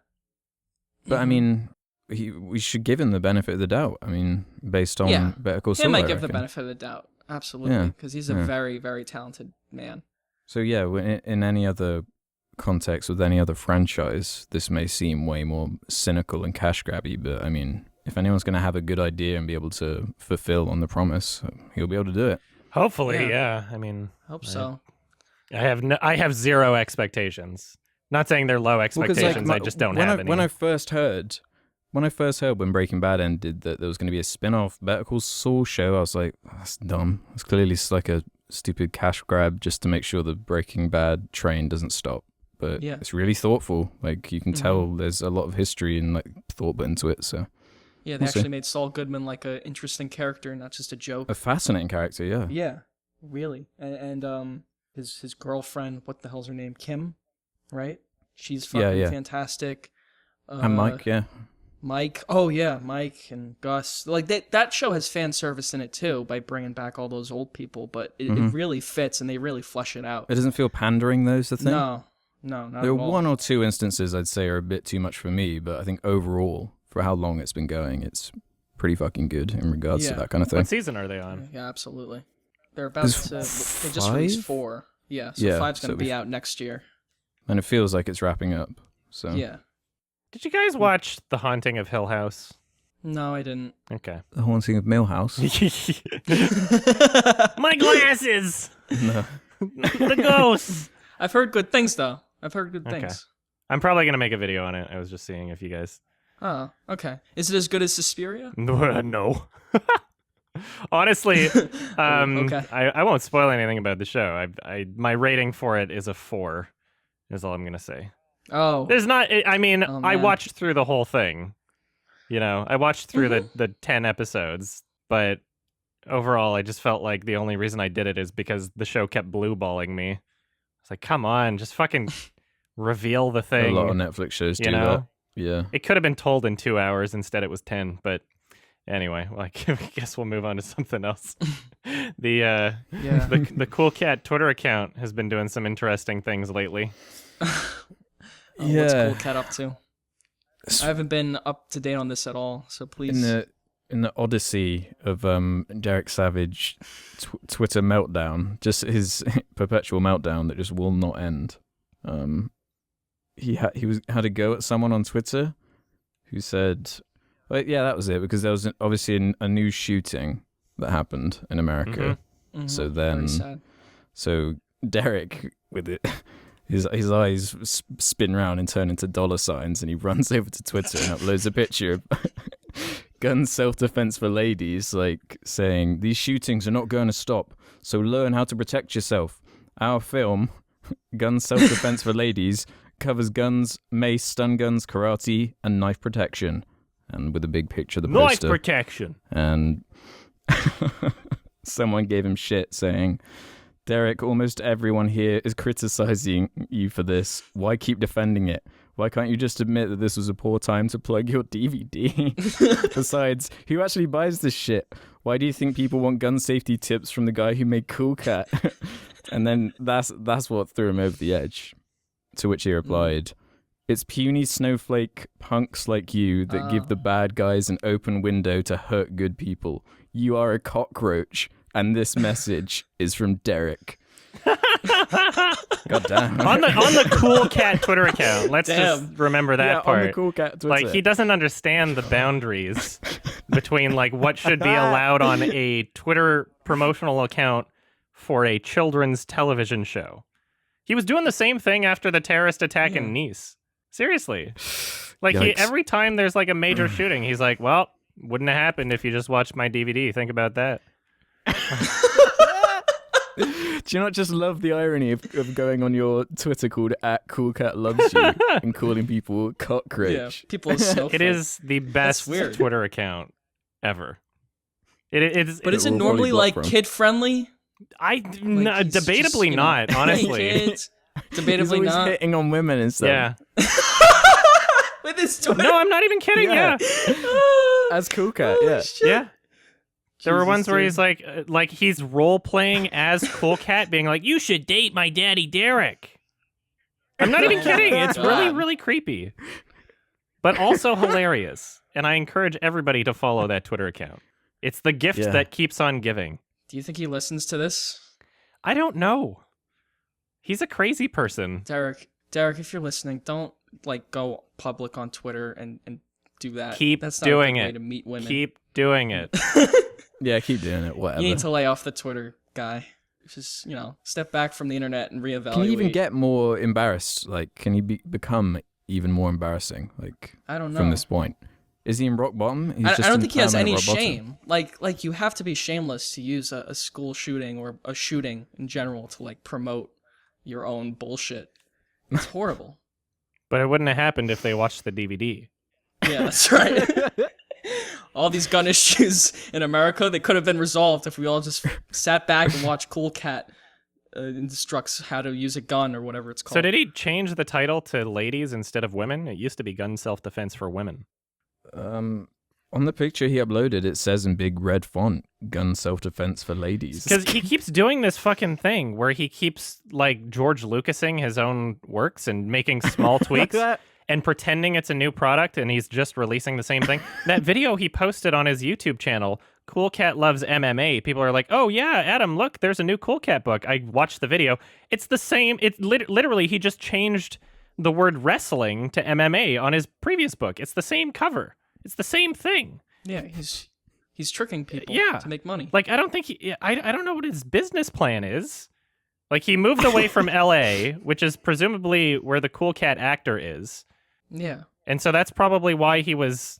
But I mean, we should give him the benefit of the doubt. I mean, based on Better Call Saul, he might give the benefit of the doubt, absolutely, because he's a very, very talented man. So yeah, in any other context with any other franchise, this may seem way more cynical and cash grabby, but I mean, if anyone's going to have a good idea and be able to fulfill on the promise, he'll be able to do it. Hopefully, yeah. I mean, hope so. I have zero expectations. Not saying they're low expectations. I just don't have any. When I first heard when Breaking Bad ended that there was going to be a spin-off Better Call Saul show, I was like, that's dumb. It's clearly just like a stupid cash grab just to make sure the Breaking Bad train doesn't stop. But it's really thoughtful. Like you can tell there's a lot of history and like thought put into it. So yeah, they actually made Saul Goodman like an interesting character, not just a joke. A fascinating character, yeah. Yeah, really. And his girlfriend, what the hell's her name? Kim, right? She's fucking fantastic. And Mike, Mike, oh yeah, Mike and Gus. Like that show has fan service in it too by bringing back all those old people, but it really fits and they really flesh it out. It doesn't feel pandering, though, is the thing? No, not there at are all. one or two instances I'd say are a bit too much for me, but I think overall, for how long it's been going, it's pretty fucking good in regards to that kind of thing. What season are they on? Yeah, absolutely. They're about to. They just released 4. Yeah, so 5's going to be out next year. And it feels like it's wrapping up. So yeah. Did you guys watch The Haunting of Hill House? No, I didn't. Okay. The Haunting of Millhouse. My glasses! No. The ghosts! I've heard good things, though. I've heard good things. I'm probably going to make a video on it. I was just seeing if you guys... Oh, okay. Is it as good as Suspiria? No. Honestly, Okay. I won't spoil anything about the show. My rating for it is a 4. Is all I'm gonna say. Oh. There's not. I mean, Oh, I man. watched through the whole thing. I watched through the 10 episodes, but overall, I just felt like the only reason I did it is because the show kept blue balling me. It's like, come on, just fucking reveal the thing. A lot of Netflix shows do that. Yeah. It could have been told in 2 hours. Instead, it was 10. But anyway, I guess we'll move on to something else. The Cool Cat Twitter account has been doing some interesting things lately. What's Cool Cat up to? I haven't been up to date on this at all, so please. In the odyssey of Derrick Savage Twitter meltdown, just his perpetual meltdown that just will not end. He had a go at someone on Twitter who said, well, yeah, that was it, because there was obviously a new shooting that happened in America. Mm-hmm. So then, Very sad. so Derrick with it. His eyes spin round and turn into dollar signs, and he runs over to Twitter and uploads a picture of gun self-defense for ladies, like saying, "These shootings are not going to stop, so learn how to protect yourself. Our film, Gun Self-Defense for Ladies, covers guns, mace, stun guns, karate, and knife protection." And with a big picture of the poster. Knife protection! And someone gave him shit saying, "Derrick, almost everyone here is criticizing you for this. Why keep defending it? Why can't you just admit that this was a poor time to plug your DVD? Besides, who actually buys this shit? Why do you think people want gun safety tips from the guy who made Cool Cat?" And then that's what threw him over the edge. To which he replied, "It's puny snowflake punks like you that give the bad guys an open window to hurt good people. You are a cockroach. And this message is from Derrick." God damn. on the Cool Cat Twitter account. Let's just remember that part. On the Cool Cat Twitter. Like, he doesn't understand the boundaries between like what should be allowed on a Twitter promotional account for a children's television show. He was doing the same thing after the terrorist attack in Nice. Seriously. Like, every time there's like a major shooting, he's like, well, wouldn't have happened if you just watched my DVD. Think about that. Do you not just love the irony of going on your Twitter called @CoolCatLovesYou and calling people cockroach? Yeah, people are so It is the best Twitter account ever. But is it normally like kid friendly? Debatably not, honestly. Kids, debatably he's always not. hitting on women and stuff. Yeah. With his Twitter? No, I'm not even kidding. Yeah. As Cool Cat, yeah. Shit. Yeah. There were Jesus, ones where dude. he's like he's role playing as Cool Cat, being like, "You should date my daddy Derrick." I'm not even kidding. It's really, really creepy, but also hilarious. And I encourage everybody to follow that Twitter account. It's the gift that keeps on giving. Do you think he listens to this? I don't know. He's a crazy person. Derrick, if you're listening, don't like go public on Twitter and do that. Keep That's not doing a good way it. to meet women. Keep doing it. Yeah, keep doing it. Whatever. You need to lay off the Twitter guy. Just, step back from the internet and reevaluate. Can you even get more embarrassed? Like, can he become even more embarrassing? Like, I don't know. From this point, is he in rock bottom? I don't think he has any shame. Like you have to be shameless to use a school shooting or a shooting in general to like promote your own bullshit. It's horrible. But it wouldn't have happened if they watched the DVD. Yeah, that's right. All these gun issues in America, they could have been resolved if we all just sat back and watched Cool Cat instructs how to use a gun or whatever it's called. So did he change the title to ladies instead of women? It used to be Gun Self-Defense for Women. On the picture he uploaded, it says in big red font, "Gun Self-Defense for Ladies." Because he keeps doing this fucking thing where he keeps, like, George Lucasing his own works and making small tweaks and pretending it's a new product, and he's just releasing the same thing. That video he posted on his YouTube channel, Cool Cat Loves MMA, people are like, "Oh yeah, Adam, look, there's a new Cool Cat book." I watched the video. It's the same. It literally, he just changed the word wrestling to MMA on his previous book. It's the same cover. It's the same thing. Yeah, he's tricking people to make money. Like, I don't think I don't know what his business plan is. Like, he moved away from LA, which is presumably where the Cool Cat actor is. Yeah. And so that's probably why he was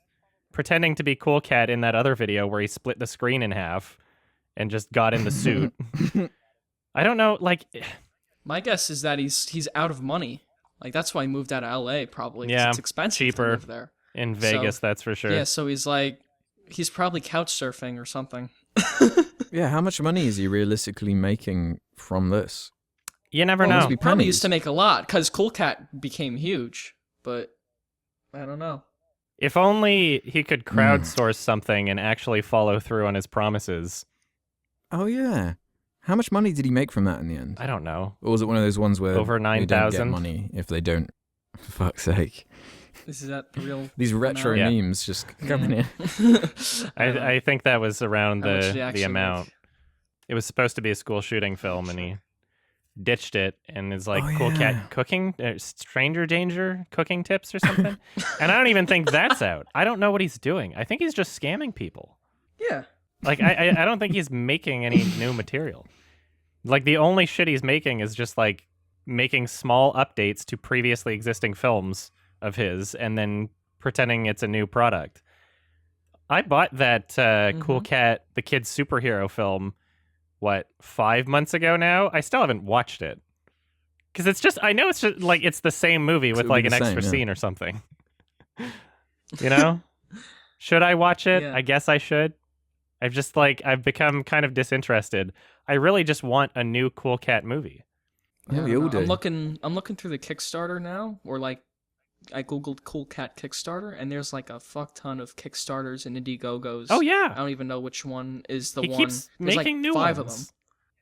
pretending to be Cool Cat in that other video where he split the screen in half and just got in the suit. I don't know, like... My guess is that he's out of money. Like, that's why he moved out of L.A. probably. 'Cause Yeah, it's expensive cheaper to live there. In Vegas, that's for sure. Yeah, so he's probably couch surfing or something. Yeah, how much money is he realistically making from this? You never know. must be He probably pennies. used to make a lot, because Cool Cat became huge, but I don't know. If only he could crowdsource something and actually follow through on his promises. Oh, yeah. How much money did he make from that in the end? I don't know. Or was it one of those ones where Over they don't get 9,000? money if they don't? For fuck's sake. Is that the real... These retro Yeah. memes just coming in. I think that was around How much did he the actually amount. make? It was supposed to be a school shooting film, and he ditched it and is like, Oh, Cool yeah. Cat cooking, stranger danger cooking tips or something. And I don't even think that's out. I don't know what he's doing. I think he's just scamming people. Yeah. Like, I don't think he's making any new material. Like, the only shit he's making is just, like, making small updates to previously existing films of his and then pretending it's a new product. I bought that Cool Cat, the kid's superhero film, 5 months ago now? I still haven't watched it. Because it's just, I know it's just, like, it's the same movie with, It'll like, be an the extra same, yeah. scene or something. You know? Should I watch it? Yeah. I guess I should. I've become kind of disinterested. I really just want a new Cool Cat movie. Yeah, I we don't all know. do. I'm looking through the Kickstarter now, or like I googled Cool Cat Kickstarter, and there's like a fuck ton of Kickstarters and Indiegogos. Oh, I yeah. don't even know which one is the He one. keeps There's making like new 5 ones. of them.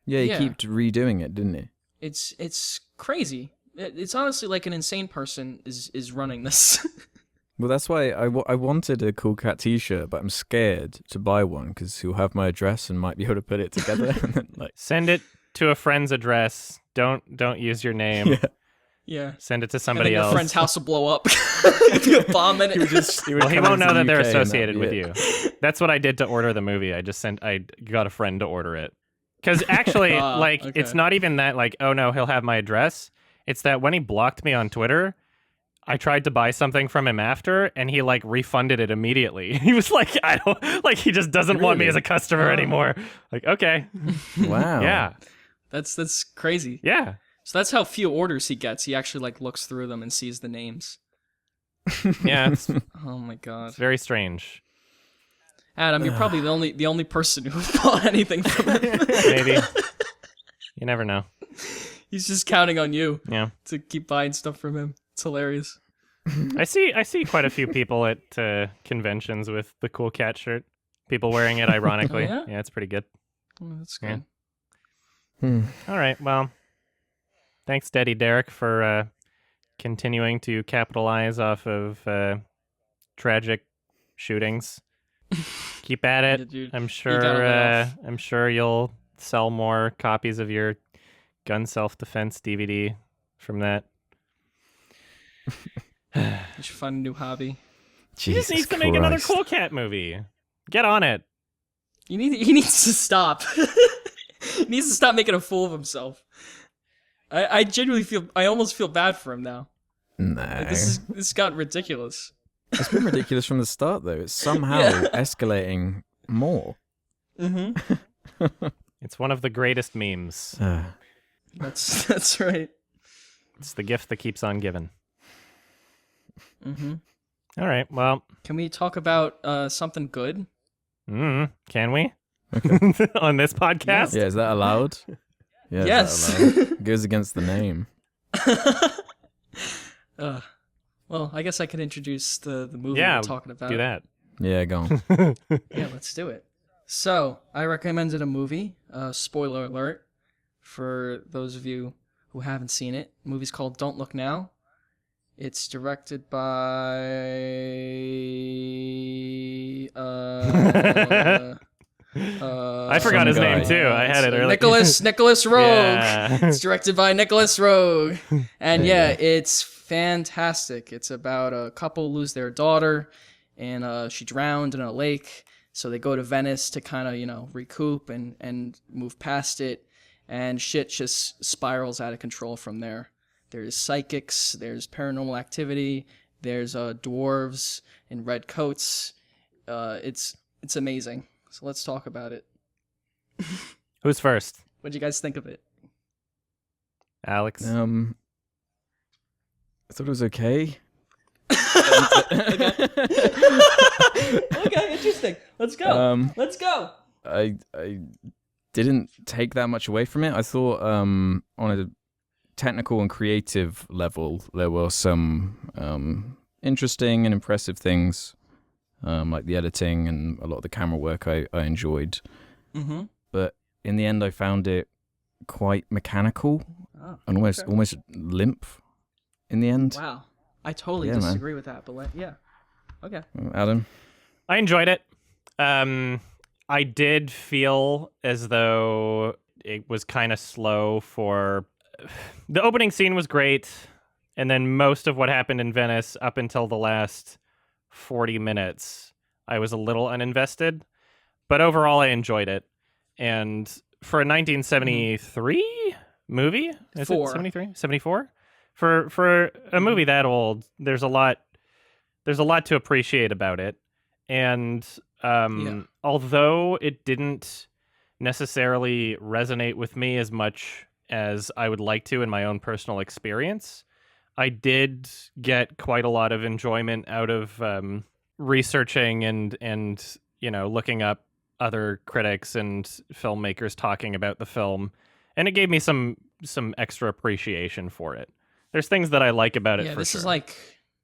Yeah, he Yeah. kept redoing it, didn't he? It's crazy. It's honestly like an insane person is running this. Well, that's why I wanted a Cool Cat t-shirt, but I'm scared to buy one because he'll have my address and might be able to put it together. And then, like, Send it to a friend's address. Don't use your name. yeah. Yeah. Send it to And then somebody your else. friend's house will blow up. If you bomb in it. Well, he won't know that they're associated with you. you. That's what I did to order the movie. I got a friend to order it. Because actually, Okay. it's not even that, like, oh no, he'll have my address. It's that when he blocked me on Twitter, I tried to buy something from him after, and he, like, refunded it immediately. He was like, he just doesn't want me Really? as a customer anymore. Like, okay. Wow. Yeah. That's crazy. Yeah. So that's how few orders he gets. He actually like looks through them and sees the names. Yeah. It's Oh my god. very strange. Adam, you're probably the only person who bought anything from him. Maybe. You never know. He's just counting on you Yeah. to keep buying stuff from him. It's hilarious. I see quite a few people at conventions with the Cool Cat shirt. People wearing it ironically. Oh, yeah? It's pretty good. Oh, that's Yeah. good. All right. Well, thanks, Daddy Derrick, for continuing to capitalize off of tragic shootings. Keep at it. Yeah, dude. I'm You sure. gotta let off. I'm sure you'll sell more copies of your gun self-defense DVD from that. You should find a new hobby. He just needs to make another Cool Cat movie. Get on it. He needs to stop. He needs to stop making a fool of himself. I genuinely I almost feel bad for him now. No. Like, this got ridiculous. It's been ridiculous from the start, though. It's somehow escalating more. Mm-hmm. It's one of the greatest memes. That's right. It's the gift that keeps on giving. Mm-hmm. All right. Well, Can we talk about something good? can we? Okay. On this podcast? Yeah, is that allowed? Yeah, is Yes. that allowed? Goes against the name. Well, I guess I could introduce the movie Yeah, we're talking about. do that. Yeah, go on. Yeah, let's do it. So, I recommended a movie, spoiler alert, for those of you who haven't seen it. The movie's called Don't Look Now. It's directed by... I forgot his name guy. too. I had it earlier. Nicholas Rogue. Yeah. It's directed by Nicholas Rogue. And There you yeah, go. it's fantastic. It's about a couple lose their daughter, and she drowned in a lake. So they go to Venice to kind of, recoup and move past it. And shit just spirals out of control from there. There's psychics, there's paranormal activity, there's dwarves in red coats. It's amazing. So let's talk about it. Who's first? What do you guys think of it? Alex? I thought it was okay. Okay, interesting. Let's go. Let's go. I didn't take that much away from it. I thought on a technical and creative level there were some interesting and impressive things, like the editing and a lot of the camera work I enjoyed. Mm-hmm. But in the end I found it quite mechanical and almost limp in the end. Wow. I totally disagree with that, but yeah. Okay. Adam? I enjoyed it. I did feel as though it was kind of slow for... The opening scene was great, and then most of what happened in Venice up until the last 40 minutes, I was a little uninvested. But overall, I enjoyed it. And for a 1973 movie? Is it 73? 74? For a movie that old, there's a lot to appreciate about it. And although it didn't necessarily resonate with me as much as I would like to in my own personal experience, I did get quite a lot of enjoyment out of researching and looking up other critics and filmmakers talking about the film, and it gave me some extra appreciation for it. There's things that I like about it. Yeah, this is like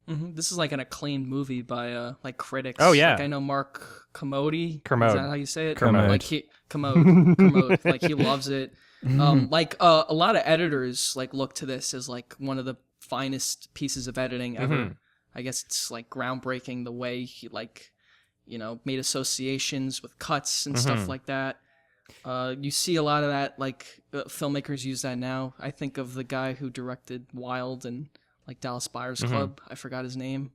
an acclaimed movie by like critics. Oh yeah, like I know Mark Kermode. Kermode. Is that how you say it? Kermode. Like Kermode. Like he loves it. Like a lot of editors like look to this as like one of the finest pieces of editing ever. Mm-hmm. I guess it's like groundbreaking the way he made associations with cuts and stuff like that. You see a lot of that, like filmmakers use that now. I think of the guy who directed Wild and like Dallas Buyers Club. I forgot his name.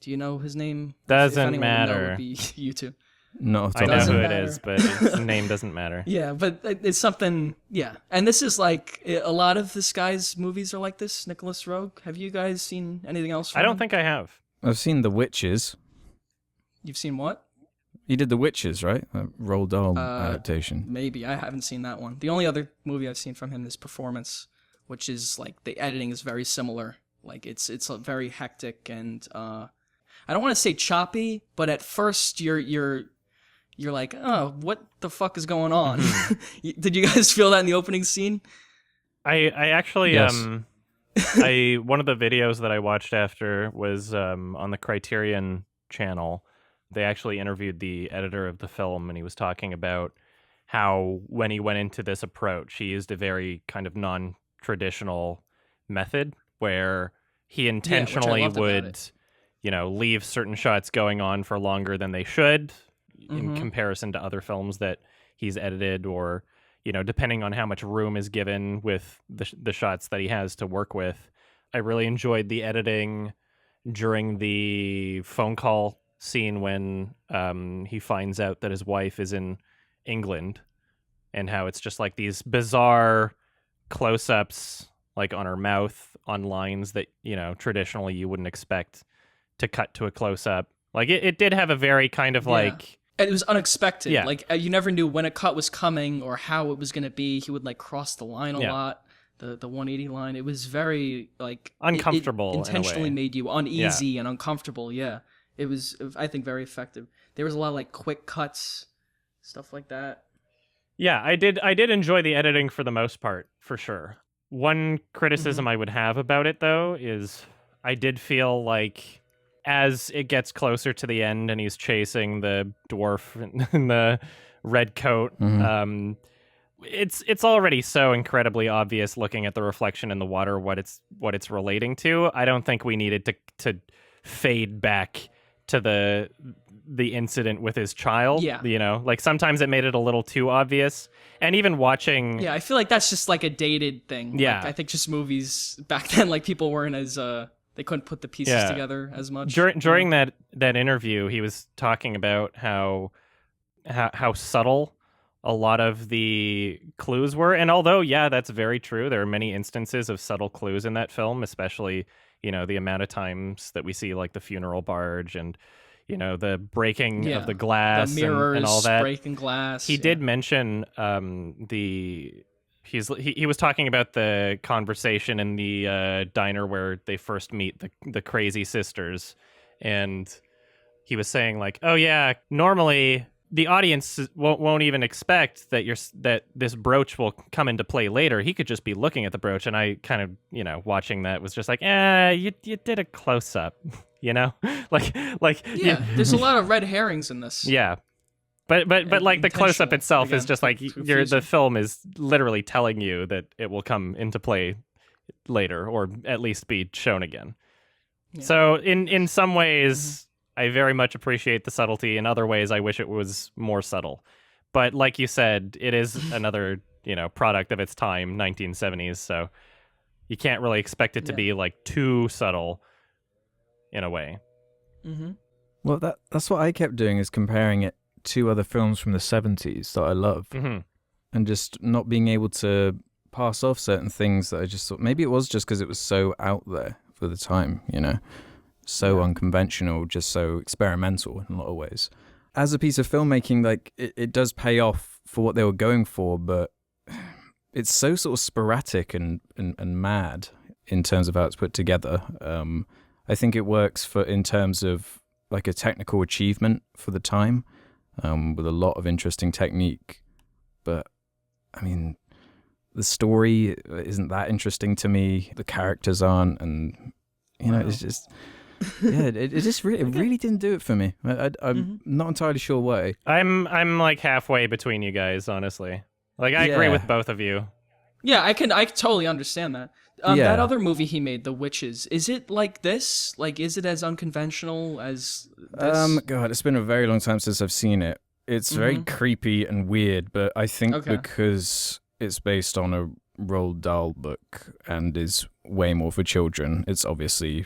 Do you know his name? Doesn't if matter. Would know, it would be you two. No, I know Doesn't who matter. it is, but his name doesn't matter. Yeah, but it's something. Yeah, and this is like a lot of this guy's movies are like this. Nicholas Roeg. Have you guys seen anything else? From I don't him? think I have. I've seen The Witches. You've seen what? He did The Witches, right? That Roald Dahl adaptation. Maybe I haven't seen that one. The only other movie I've seen from him is Performance, which is like the editing is very similar. Like it's very hectic and I don't want to say choppy, but at first you're like, oh, what the fuck is going on? Did you guys feel that in the opening scene? I actually Yes. one of the videos that I watched after was on the Criterion channel. They actually interviewed the editor of the film, and he was talking about how when he went into this approach, he used a very kind of non-traditional method where he intentionally would, leave certain shots going on for longer than they should in comparison to other films that he's edited, or, depending on how much room is given with the shots that he has to work with. I really enjoyed the editing during the phone call scene when he finds out that his wife is in England, and how it's just like these bizarre close-ups like on her mouth on lines that traditionally you wouldn't expect to cut to a close-up. Like it did have a very kind of like it was unexpected. Yeah. Like you never knew when a cut was coming or how it was going to be. He would like cross the line a lot, the 180 line. It was very like uncomfortable. It intentionally in a way. made you uneasy and uncomfortable. Yeah. It was, I think, very effective. There was a lot of like quick cuts, stuff like that. Yeah, I did enjoy the editing for the most part, for sure. One criticism I would have about it, though, is I did feel like as it gets closer to the end and he's chasing the dwarf in the red coat, it's already so incredibly obvious looking at the reflection in the water what it's relating to. I don't think we needed to fade back to the incident with his child. Like sometimes it made it a little too obvious. And even watching I feel like that's just like a dated thing. Like, I think just movies back then, like people weren't as they couldn't put the pieces together as much. During that interview, he was talking about how subtle a lot of the clues were. And although that's very true, there are many instances of subtle clues in that film, especially the amount of times that we see like the funeral barge and the breaking of the the glass mirrors, and all that. breaking glass. He did mention he was talking about the conversation in the diner where they first meet the crazy sisters, and he was saying like, oh yeah, normally the audience won't even expect that this brooch will come into play later. He could just be looking at the brooch, and I kind of, watching that was just like, you did a close up, like Yeah, there's a lot of red herrings in this. yeah. But like the close up itself is just like the film is literally telling you that it will come into play later, or at least be shown again. Yeah. So in some ways, I very much appreciate the subtlety. In other ways, I wish it was more subtle. But like you said, it is another, product of its time, 1970s. So you can't really expect it to be like too subtle in a way. Mm-hmm. Well, that's what I kept doing, is comparing it to other films from the 70s that I love, and just not being able to pass off certain things that I just thought, maybe it was just because it was so out there for the time, so unconventional, just so experimental in a lot of ways. As a piece of filmmaking, like it does pay off for what they were going for, but it's so sort of sporadic and mad in terms of how it's put together. I think it works in terms of like a technical achievement for the time, with a lot of interesting technique. But I mean, the story isn't that interesting to me. The characters aren't, and it's just it really didn't do it for me. I'm not entirely sure why. I'm like halfway between you guys, honestly. Like I agree with both of you. Yeah, I totally understand that. That other movie he made, The Witches, is it like this? Like, is it as unconventional as this? God, it's been a very long time since I've seen it. It's very creepy and weird, but I think because it's based on a Roald Dahl book and is way more for children, it's obviously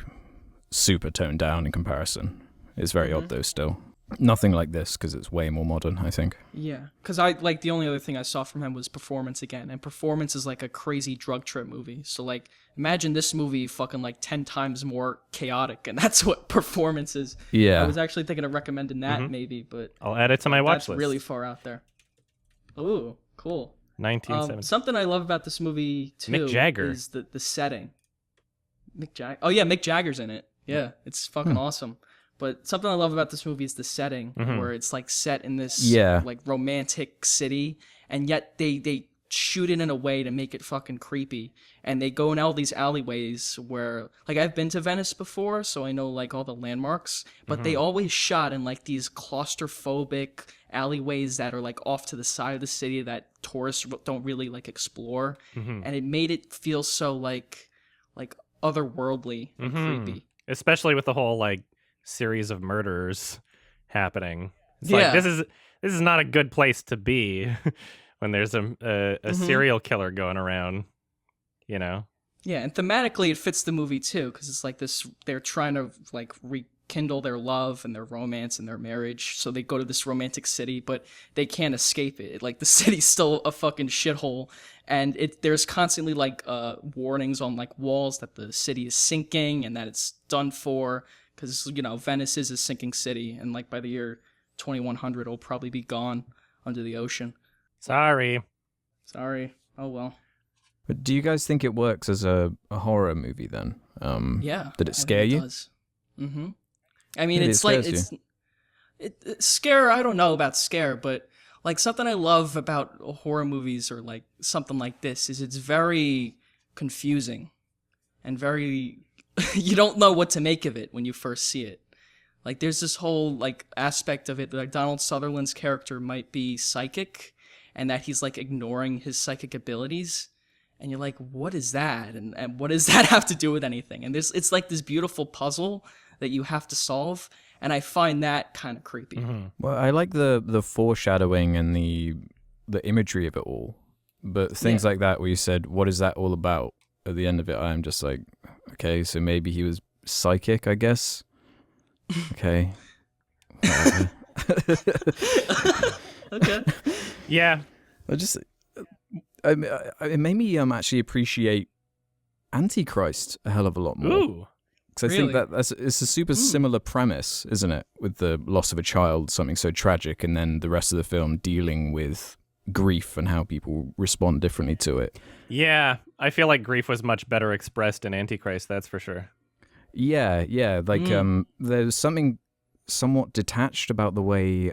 super toned down in comparison. It's very odd though still. Nothing like this, because it's way more modern, I think. Yeah, because the only other thing I saw from him was Performance again, and Performance is like a crazy drug trip movie. So like, imagine this movie fucking like 10 times more chaotic, and that's what Performance is. Yeah. I was actually thinking of recommending that maybe, but I'll add it to my watch list. That's really far out there. Ooh, cool. 1970. Something I love about this movie too Mick Jagger. is the setting. Mick Jagger. Oh yeah, Mick Jagger's in it. Yeah, it's fucking awesome. But something I love about this movie is the setting, where it's like set in this like romantic city, and yet they shoot it in a way to make it fucking creepy. And they go in all these alleyways where, like, I've been to Venice before, so I know like all the landmarks, but they always shot in like these claustrophobic alleyways that are like off to the side of the city that tourists don't really like explore. And it made it feel so like otherworldly and creepy. Especially with the whole like series of murders happening. It's like this is not a good place to be when there's a serial killer going around, Yeah, and thematically it fits the movie too, because it's like this, they're trying to like rekindle their love and their romance and their marriage, so they go to this romantic city, but they can't escape it. Like, the city's still a fucking shithole, and there's constantly like warnings on like walls that the city is sinking and that it's done for, because Venice is a sinking city, and like by the year 2100 it'll probably be gone under the ocean. Sorry. Oh well. But do you guys think it works as a horror movie then? Yeah. Did it scare you? It does. I mean, it's like it's scare. I don't know about scare, but like something I love about horror movies or like something like this is it's very confusing and very you don't know what to make of it when you first see it. Like, there's this whole like aspect of it that like, Donald Sutherland's character might be psychic, and that he's like ignoring his psychic abilities, and you're like, what is that, and what does that have to do with anything? And it's like this beautiful puzzle that you have to solve, and I find that kind of creepy. Well, I like the foreshadowing and the imagery of it all, but things like that where you said, what is that all about? At the end of it, I'm just like, okay, so maybe he was psychic, I guess. Okay. Okay. Yeah. It made me actually appreciate Antichrist a hell of a lot more. Ooh. Because I think it's a super similar premise, isn't it? With the loss of a child, something so tragic, and then the rest of the film dealing with grief and how people respond differently to it. Yeah, I feel like grief was much better expressed in Antichrist, that's for sure. Yeah. Like, there's something somewhat detached about the way...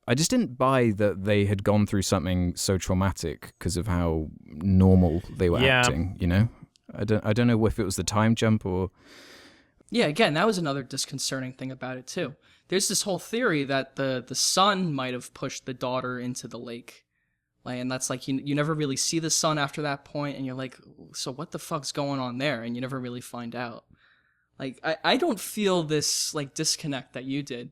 I just didn't buy that they had gone through something so traumatic because of how normal they were acting, you know? I don't know if it was the time jump or... Yeah, again, that was another disconcerting thing about it, too. There's this whole theory that the son might have pushed the daughter into the lake. And that's like, you never really see the son after that point, and you're like, so what the fuck's going on there? And you never really find out. Like, I don't feel this, like, disconnect that you did.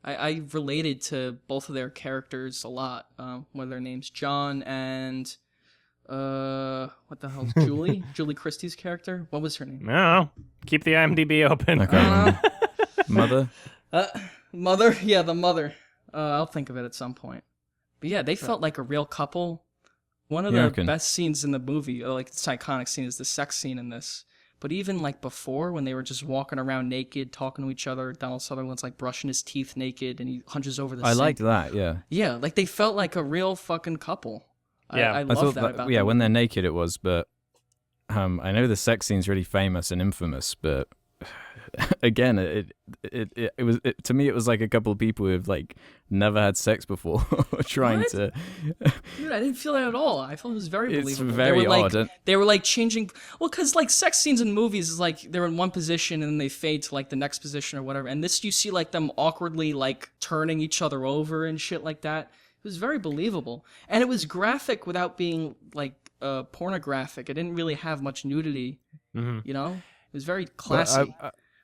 I related to both of their characters a lot. What are their names? John and... what the hell's Julie? Julie Christie's character? What was her name? No, keep the IMDb open. Mother? Mother? Yeah, the mother. I'll think of it at some point. But yeah, they felt like a real couple. One of the best scenes in the movie, like this iconic scene, is the sex scene in this. But even like before, when they were just walking around naked, talking to each other, Donald Sutherland's like brushing his teeth naked, and he hunches over the sink. I liked that, yeah. Yeah, like they felt like a real fucking couple. Yeah, I love that about them. Yeah, when they're naked it was, but I know the sex scene's really famous and infamous, but again, it was to me it was like a couple of people who've like never had sex before trying to. Dude, I didn't feel that at all. I thought it was very believable. It's very odd. They were like changing. Well, because like sex scenes in movies is like they're in one position and then they fade to like the next position or whatever. And this, you see like them awkwardly like turning each other over and shit like that. It was very believable, and it was graphic without being like pornographic. It didn't really have much nudity. You know, it was very classy.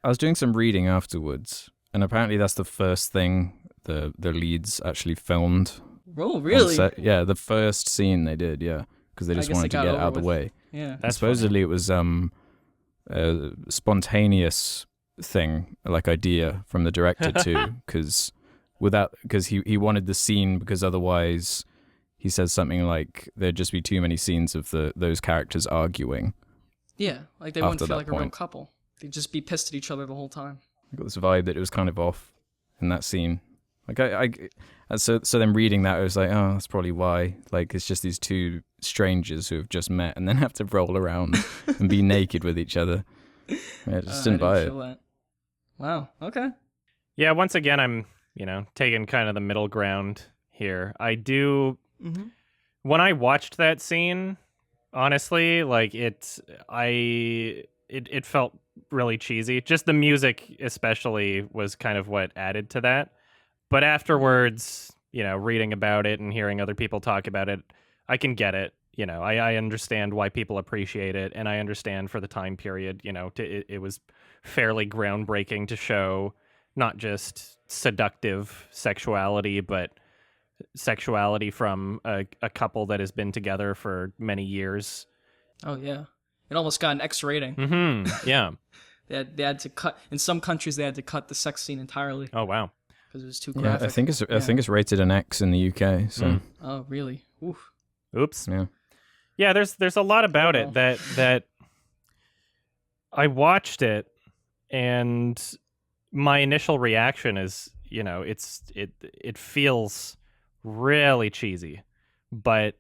I was doing some reading afterwards, and apparently that's the first thing the leads actually filmed. Oh, really? Yeah, the first scene they did, yeah, because they just wanted to get it out of the way. Yeah, and supposedly it was a spontaneous thing, like idea from the director too, because he wanted the scene because otherwise he says something like there'd just be too many scenes of those characters arguing. Yeah, like they wouldn't feel like a real couple. They'd just be pissed at each other the whole time. I got this vibe that it was kind of off in that scene. Like so then reading that, I was like, oh, that's probably why. Like it's just these two strangers who have just met and then have to roll around and be naked with each other. Yeah, just didn't buy it. That. Wow. Okay. Yeah. Once again, I'm taking kind of the middle ground here. I do. Mm-hmm. When I watched that scene, honestly, like it felt really cheesy. Just the music especially was kind of what added to that. But afterwards, reading about it and hearing other people talk about it, I can get it. I understand why people appreciate it, and I understand for the time period, it was fairly groundbreaking to show not just seductive sexuality, but sexuality from a couple that has been together for many years. Oh, yeah. It almost got an X rating. Mm-hmm. Yeah. They had to cut, in some countries, they had to cut the sex scene entirely. Oh, wow. Because it was too graphic. Yeah, I think it's rated an X in the UK. So. Oh, really? Oof. Oops. Yeah. Yeah, there's a lot about it that I watched it, and my initial reaction is, it feels really cheesy, but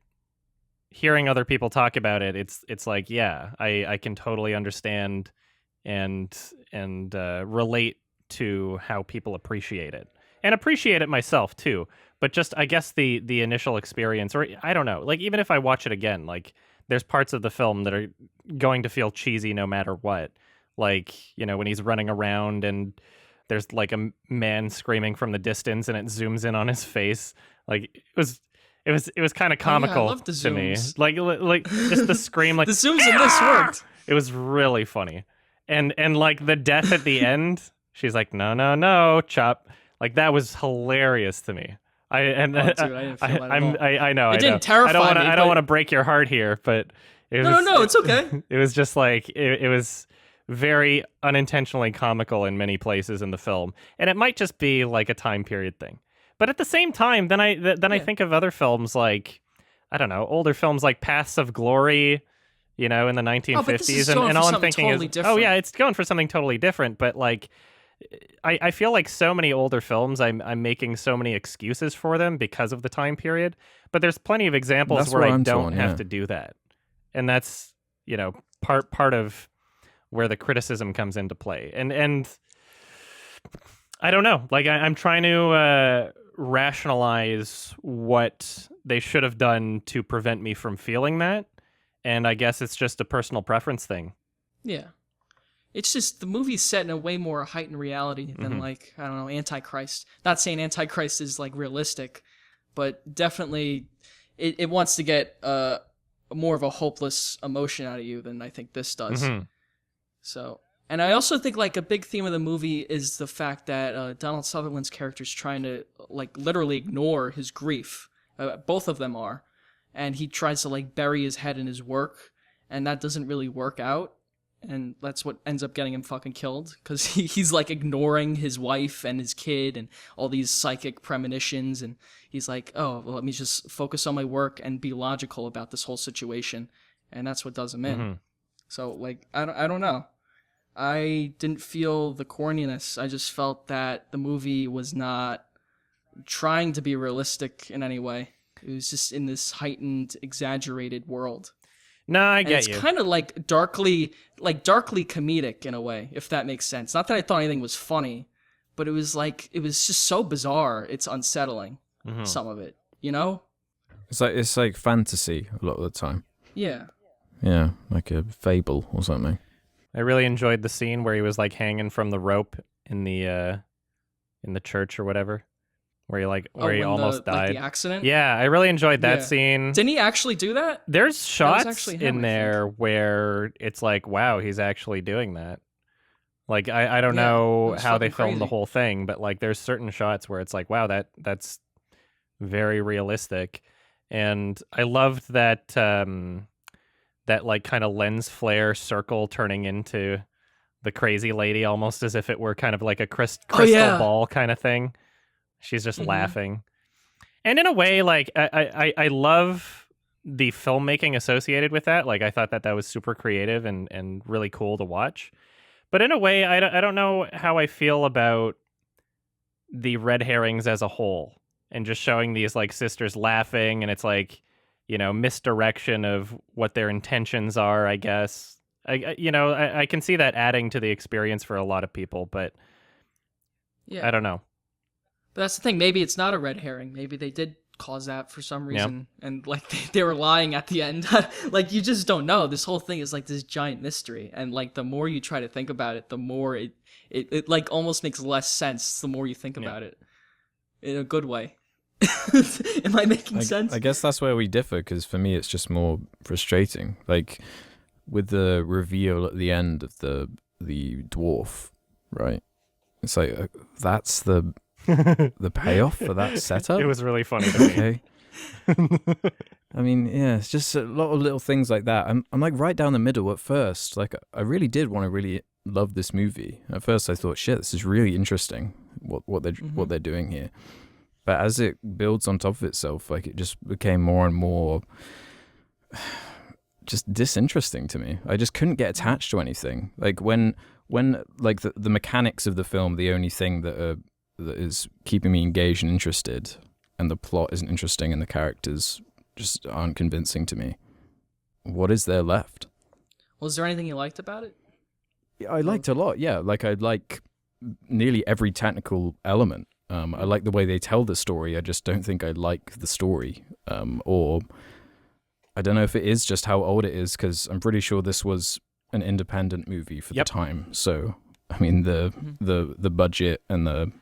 hearing other people talk about it, it's like, yeah, I can totally understand and relate to how people appreciate it, and appreciate it myself too. But just, I guess the initial experience, or I don't know, like even if I watch it again, like there's parts of the film that are going to feel cheesy no matter what. Like, when he's running around and there's like a man screaming from the distance and it zooms in on his face. Like it was kind of comical to me. Like just the scream, like the zooms in this worked. It was really funny. And like the death at the end, she's like, no, chop. Like that was hilarious to me. I didn't feel that at all. I know. It didn't terrify me. I don't want to break your heart here, but no, it's okay. It was just like it was very unintentionally comical in many places in the film, and it might just be like a time period thing. But at the same time, then I think of other films like, I don't know, older films like Paths of Glory in the Oh, but this 1950s, is going and for all I'm something thinking totally is, different. oh yeah, it's going for something totally different. But like, I feel like so many older films, I'm making so many excuses for them because of the time period. But there's plenty of examples That's where where I I'm don't torn, have yeah. to do that, and that's part of where the criticism comes into play. And I don't know, like I'm trying to rationalize what they should have done to prevent me from feeling that, and I guess it's just a personal preference thing. Yeah. It's just the movie's set in a way more heightened reality than Mm-hmm. like, I don't know, Antichrist. Not saying Antichrist is like realistic, but definitely it wants to get more of a hopeless emotion out of you than I think this does. Mm-hmm. So, and I also think like a big theme of the movie is the fact that Donald Sutherland's character is trying to like literally ignore his grief. Both of them are, and he tries to like bury his head in his work, and that doesn't really work out. And that's what ends up getting him fucking killed, because he's like ignoring his wife and his kid and all these psychic premonitions, and he's like, oh, well, let me just focus on my work and be logical about this whole situation, and that's what does him in. Mm-hmm. So like, I don't know. I didn't feel the corniness. I just felt that the movie was not trying to be realistic in any way. It was just in this heightened, exaggerated world. No, I And get it's you. kind of like darkly comedic in a way, if that makes sense. Not that I thought anything was funny, but it was just so bizarre. It's unsettling. Mm-hmm. Some of it, you know? It's like fantasy a lot of the time. Yeah. Yeah, like a fable or something. I really enjoyed the scene where he was like hanging from the rope in the church or whatever, where he almost died. Like the accident. Yeah, I really enjoyed that Yeah. scene. Didn't he actually do that? There's shots actually him, in I there where it's like, wow, he's actually doing that. Like I don't Yeah, know it was how they fucking filmed the crazy. whole thing, but like there's certain shots where it's like, wow, that's very realistic. And I loved that that like kind of lens flare circle turning into the crazy lady, almost as if it were kind of like a crystal yeah. ball kind of thing. She's just Mhm. laughing. And in a way, like I love the filmmaking associated with that. Like I thought that was super creative and really cool to watch. But in a way, I don't know how I feel about the red herrings as a whole, and just showing these like sisters laughing, and it's like, misdirection of what their intentions are, I guess. I can see that adding to the experience for a lot of people, but Yeah. I don't know. But that's the thing. Maybe it's not a red herring. Maybe they did cause that for some reason, and like they were lying at the end. Like you just don't know. This whole thing is like this giant mystery, and like the more you try to think about it, the more it like almost makes less sense. The more you think about it, in a good way. Am I making sense? I guess that's where we differ, because for me it's just more frustrating. Like with the reveal at the end of the dwarf, right? It's like that's the payoff for that setup. It was really funny to me. Okay. I mean, yeah, it's just a lot of little things like that. I'm like right down the middle at first. Like I really did want to really love this movie. At first I thought, shit, this is really interesting what they're doing here. But as it builds on top of itself, like it just became more and more just disinteresting to me. I just couldn't get attached to anything. Like when like the mechanics of the film, the only thing that is keeping me engaged and interested, and the plot isn't interesting and the characters just aren't convincing to me. What is there left? Was there anything you liked about it? I liked a lot, yeah. Like I like nearly every technical element. I like the way they tell the story. I just don't think I like the story. Or I don't know if it is just how old it is, because I'm pretty sure this was an independent movie for the time. So, I mean, the budget and the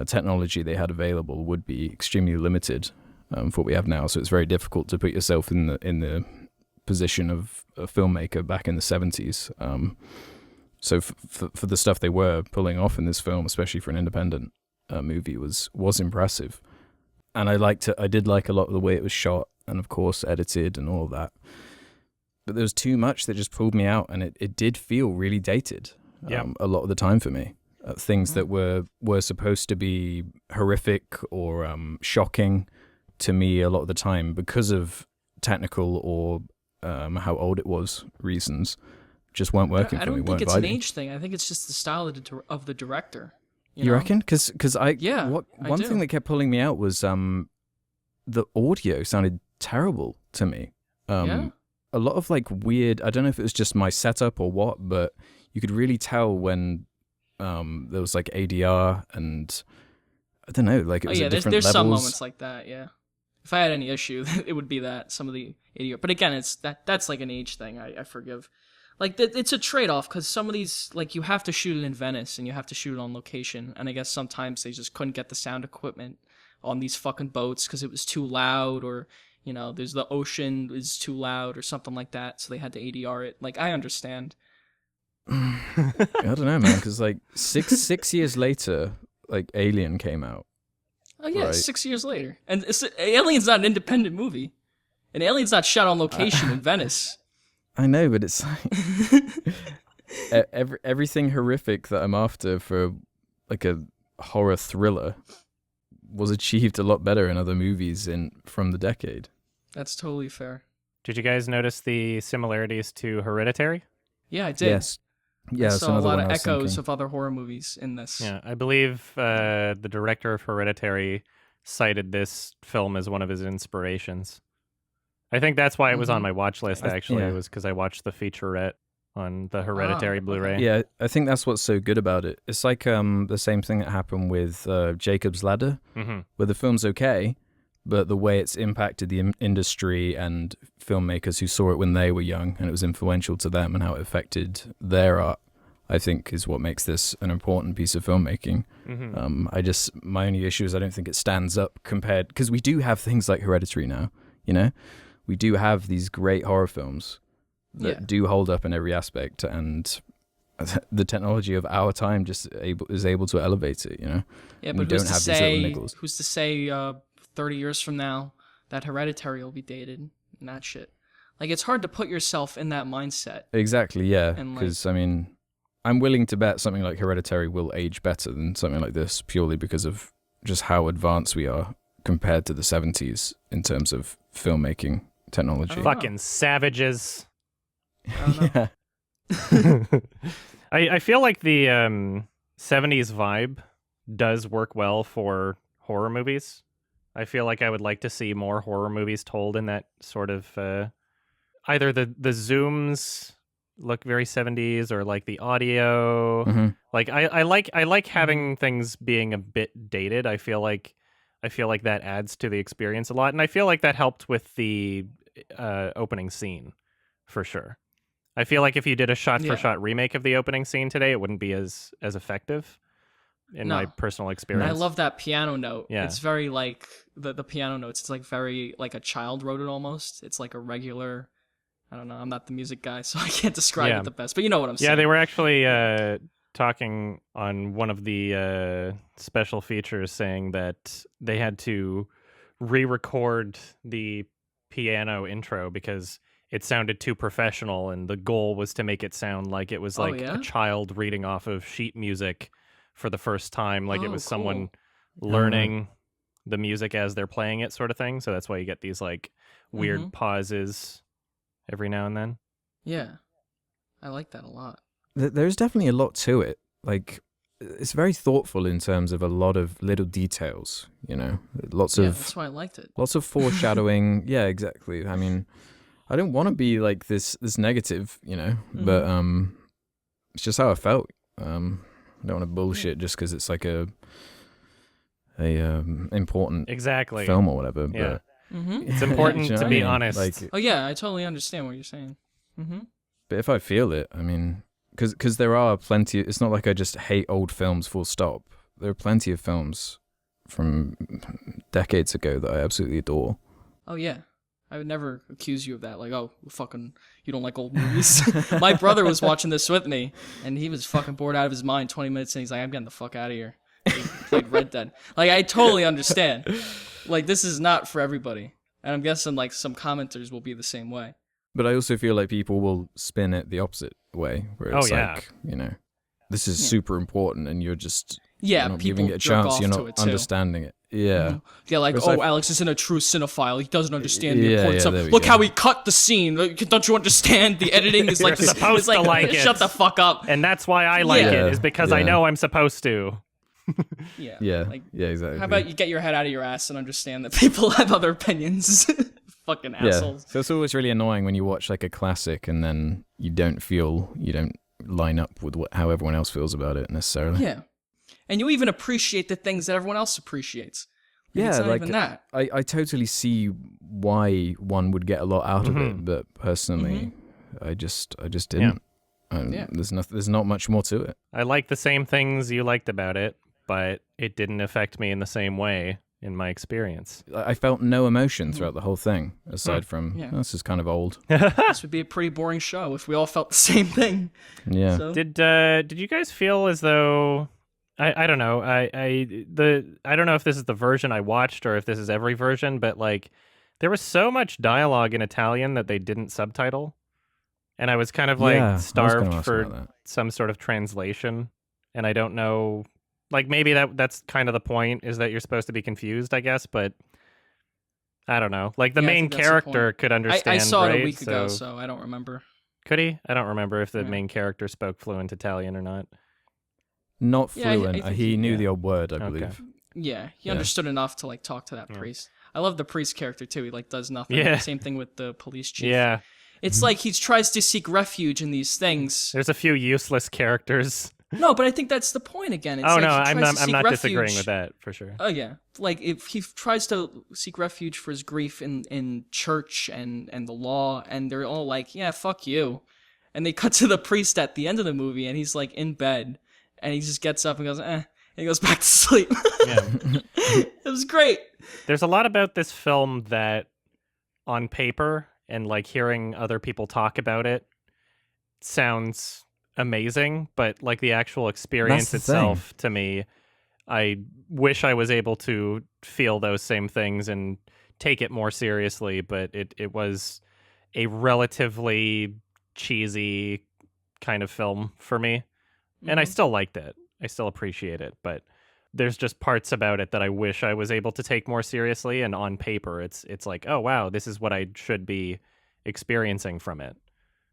technology they had available would be extremely limited for what we have now. So it's very difficult to put yourself in the position of a filmmaker back in the 70s. So for the stuff they were pulling off in this film, especially for an independent movie, was impressive. And I did like a lot of the way it was shot, and of course edited and all of that. But there was too much that just pulled me out, and it did feel really dated a lot of the time for me. Things that were supposed to be horrific or shocking to me a lot of the time, because of technical or how old it was reasons just weren't working I for me. don't think it's vibing. an age thing. I think it's just the style of the director. You know? reckon? Because one do. thing that kept pulling me out was the audio sounded terrible to me. Yeah? A lot of like weird. I don't know if it was just my setup or what, but you could really tell when there was like ADR and I don't know, like it was at different there's levels. some moments like that. Yeah. If I had any issue, it would be that some of the ADR. But again, that's like an age thing. I forgive. Like it's a trade-off because some of these, like, you have to shoot it in Venice and you have to shoot it on location, and I guess sometimes they just couldn't get the sound equipment on these fucking boats because it was too loud, or there's the ocean is too loud or something like that, so they had to ADR it. Like, I understand. I don't know, man, because like six years later, like Alien came out. Oh yeah, right? 6 years later, and Alien's not an independent movie, and Alien's not shot on location in Venice. I know, but it's like everything horrific that I'm after for like a horror thriller was achieved a lot better in other movies from the decade. That's totally fair. Did you guys notice the similarities to Hereditary? Yeah, I did. Yes. Yeah, I that's saw a another lot one of I was echoes thinking. of other horror movies in this. Yeah, I believe the director of Hereditary cited this film as one of his inspirations. I think that's why it was on my watch list, actually. Yeah. It was because I watched the featurette on the Hereditary Blu-ray. okay. Yeah, I think that's what's so good about it. It's like the same thing that happened with Jacob's Ladder, where the film's okay, but the way it's impacted the industry and filmmakers who saw it when they were young, and it was influential to them and how it affected their art, I think is what makes this an important piece of filmmaking. My only issue is I don't think it stands up compared, because we do have things like Hereditary now, we do have these great horror films that do hold up in every aspect, and the technology of our time just is able to elevate it, Yeah, and but we don't have these little niggles. who's to say 30 years from now that Hereditary will be dated and that shit? Like, it's hard to put yourself in that mindset. Exactly, yeah, And, like- because I'm willing to bet something like Hereditary will age better than something like this, purely because of just how advanced we are compared to the 70s in terms of filmmaking technology. Fucking savages. I don't know. I feel like the 70s vibe does work well for horror movies. I feel like I would like to see more horror movies told in that sort of either the zooms look very 70s, or like the audio. Like I like having things being a bit dated. I feel like that adds to the experience a lot, and I feel like that helped with the opening scene for sure. I feel like if you did a shot-for-shot remake of the opening scene today, it wouldn't be as effective, in my personal experience. I love that piano note. Yeah. It's very like the piano notes. It's like very like a child wrote it almost. It's like a regular. I don't know. I'm not the music guy, so I can't describe it the best. But you know what I'm saying. Yeah, they were actually talking on one of the special features, saying that they had to re-record the piano intro because it sounded too professional, and the goal was to make it sound like it was like a child reading off of sheet music for the first time, like it was someone learning the music as they're playing it, sort of thing. So that's why you get these like weird pauses every now and then. Yeah, I like that a lot. There's definitely a lot to it. Like, it's very thoughtful in terms of a lot of little details, lots of that's why I liked it. Lots of foreshadowing. Yeah, exactly. I mean, I don't want to be like this negative, but it's just how I felt. I don't want to bullshit just because it's like a important film or whatever. Yeah. But it's important to be honest. Like, oh yeah, I totally understand what you're saying. But if I feel it, I mean, because there are plenty. It's not like I just hate old films full stop. There are plenty of films from decades ago that I absolutely adore. Oh yeah. I would never accuse you of that. Like, oh, fucking, you don't like old movies. My brother was watching this with me, and he was fucking bored out of his mind 20 minutes, and he's like, I'm getting the fuck out of here. He played Red Dead. Like, I totally understand. Like, this is not for everybody. And I'm guessing, like, some commenters will be the same way. But I also feel like people will spin it the opposite way, where it's like, this is super important, and you're just Yeah, you're not people giving it a jerk chance. off You're to not it, too. understanding it. Yeah. Yeah, like, Whereas Alex isn't a true cinephile. He doesn't understand the Yeah, importance yeah, of. there we Look go. how he cut the scene. Like, don't you understand? The editing is like You're this. supposed It's like, to like it. shut the fuck up. And that's why I like Yeah. it, is because I Yeah. know I'm supposed to. Yeah. Yeah. Like, Yeah, exactly. how about you get your head out of your ass and understand that people have other opinions? Fucking assholes. So it's always really annoying when you watch like a classic and then you don't line up with how everyone else feels about it necessarily. Yeah. And you even appreciate the things that everyone else appreciates. Like, Yeah, it's not like even that. I totally see why one would get a lot out of it, but personally, I just didn't. Yeah. There's not much more to it. I like the same things you liked about it, but it didn't affect me in the same way in my experience. I felt no emotion throughout the whole thing, aside from Yeah. this is kind of old. This would be a pretty boring show if we all felt the same thing. Yeah. So, Did you guys feel as though I don't know I don't know if this is the version I watched or if this is every version, but like there was so much dialogue in Italian that they didn't subtitle, and I was kind of like Yeah, I was gonna starved ask for about that. some sort of translation, and I don't know. Like maybe that's kind of the point, is that you're supposed to be confused, I guess, but I don't know. Like the Yeah, I main think that's the character point. could understand. I saw it right? a week ago, so I don't remember. Could he? I don't remember if the Yeah. main character spoke fluent Italian or not. Not Yeah, I fluent. think He knew yeah. the old word, I Okay. believe. Yeah, he Yeah. understood enough to like talk to that priest. I love the priest character too. He like does nothing. Yeah. Same thing with the police chief. Yeah, It's like he tries to seek refuge in these things. there's a few useless characters. No, but I think that's the point again. It's Oh like no, he I'm tries not. to I'm seek not refuge. disagreeing with that for sure. Oh yeah, like if he tries to seek refuge for his grief in church and the law, and they're all like, "Yeah, fuck you," and they cut to the priest at the end of the movie, and he's like in bed, and he just gets up and goes, and he goes back to sleep. Yeah. It was great. There's a lot about this film that, on paper and like hearing other people talk about it, sounds amazing, but like the actual experience That's the itself, to me, I wish I was able to feel those same things and take it more seriously, but it was a relatively cheesy kind of film for me. And I still liked it. I still appreciate it, but there's just parts about it that I wish I was able to take more seriously, and on paper it's like, oh wow, this is what I should be experiencing from it.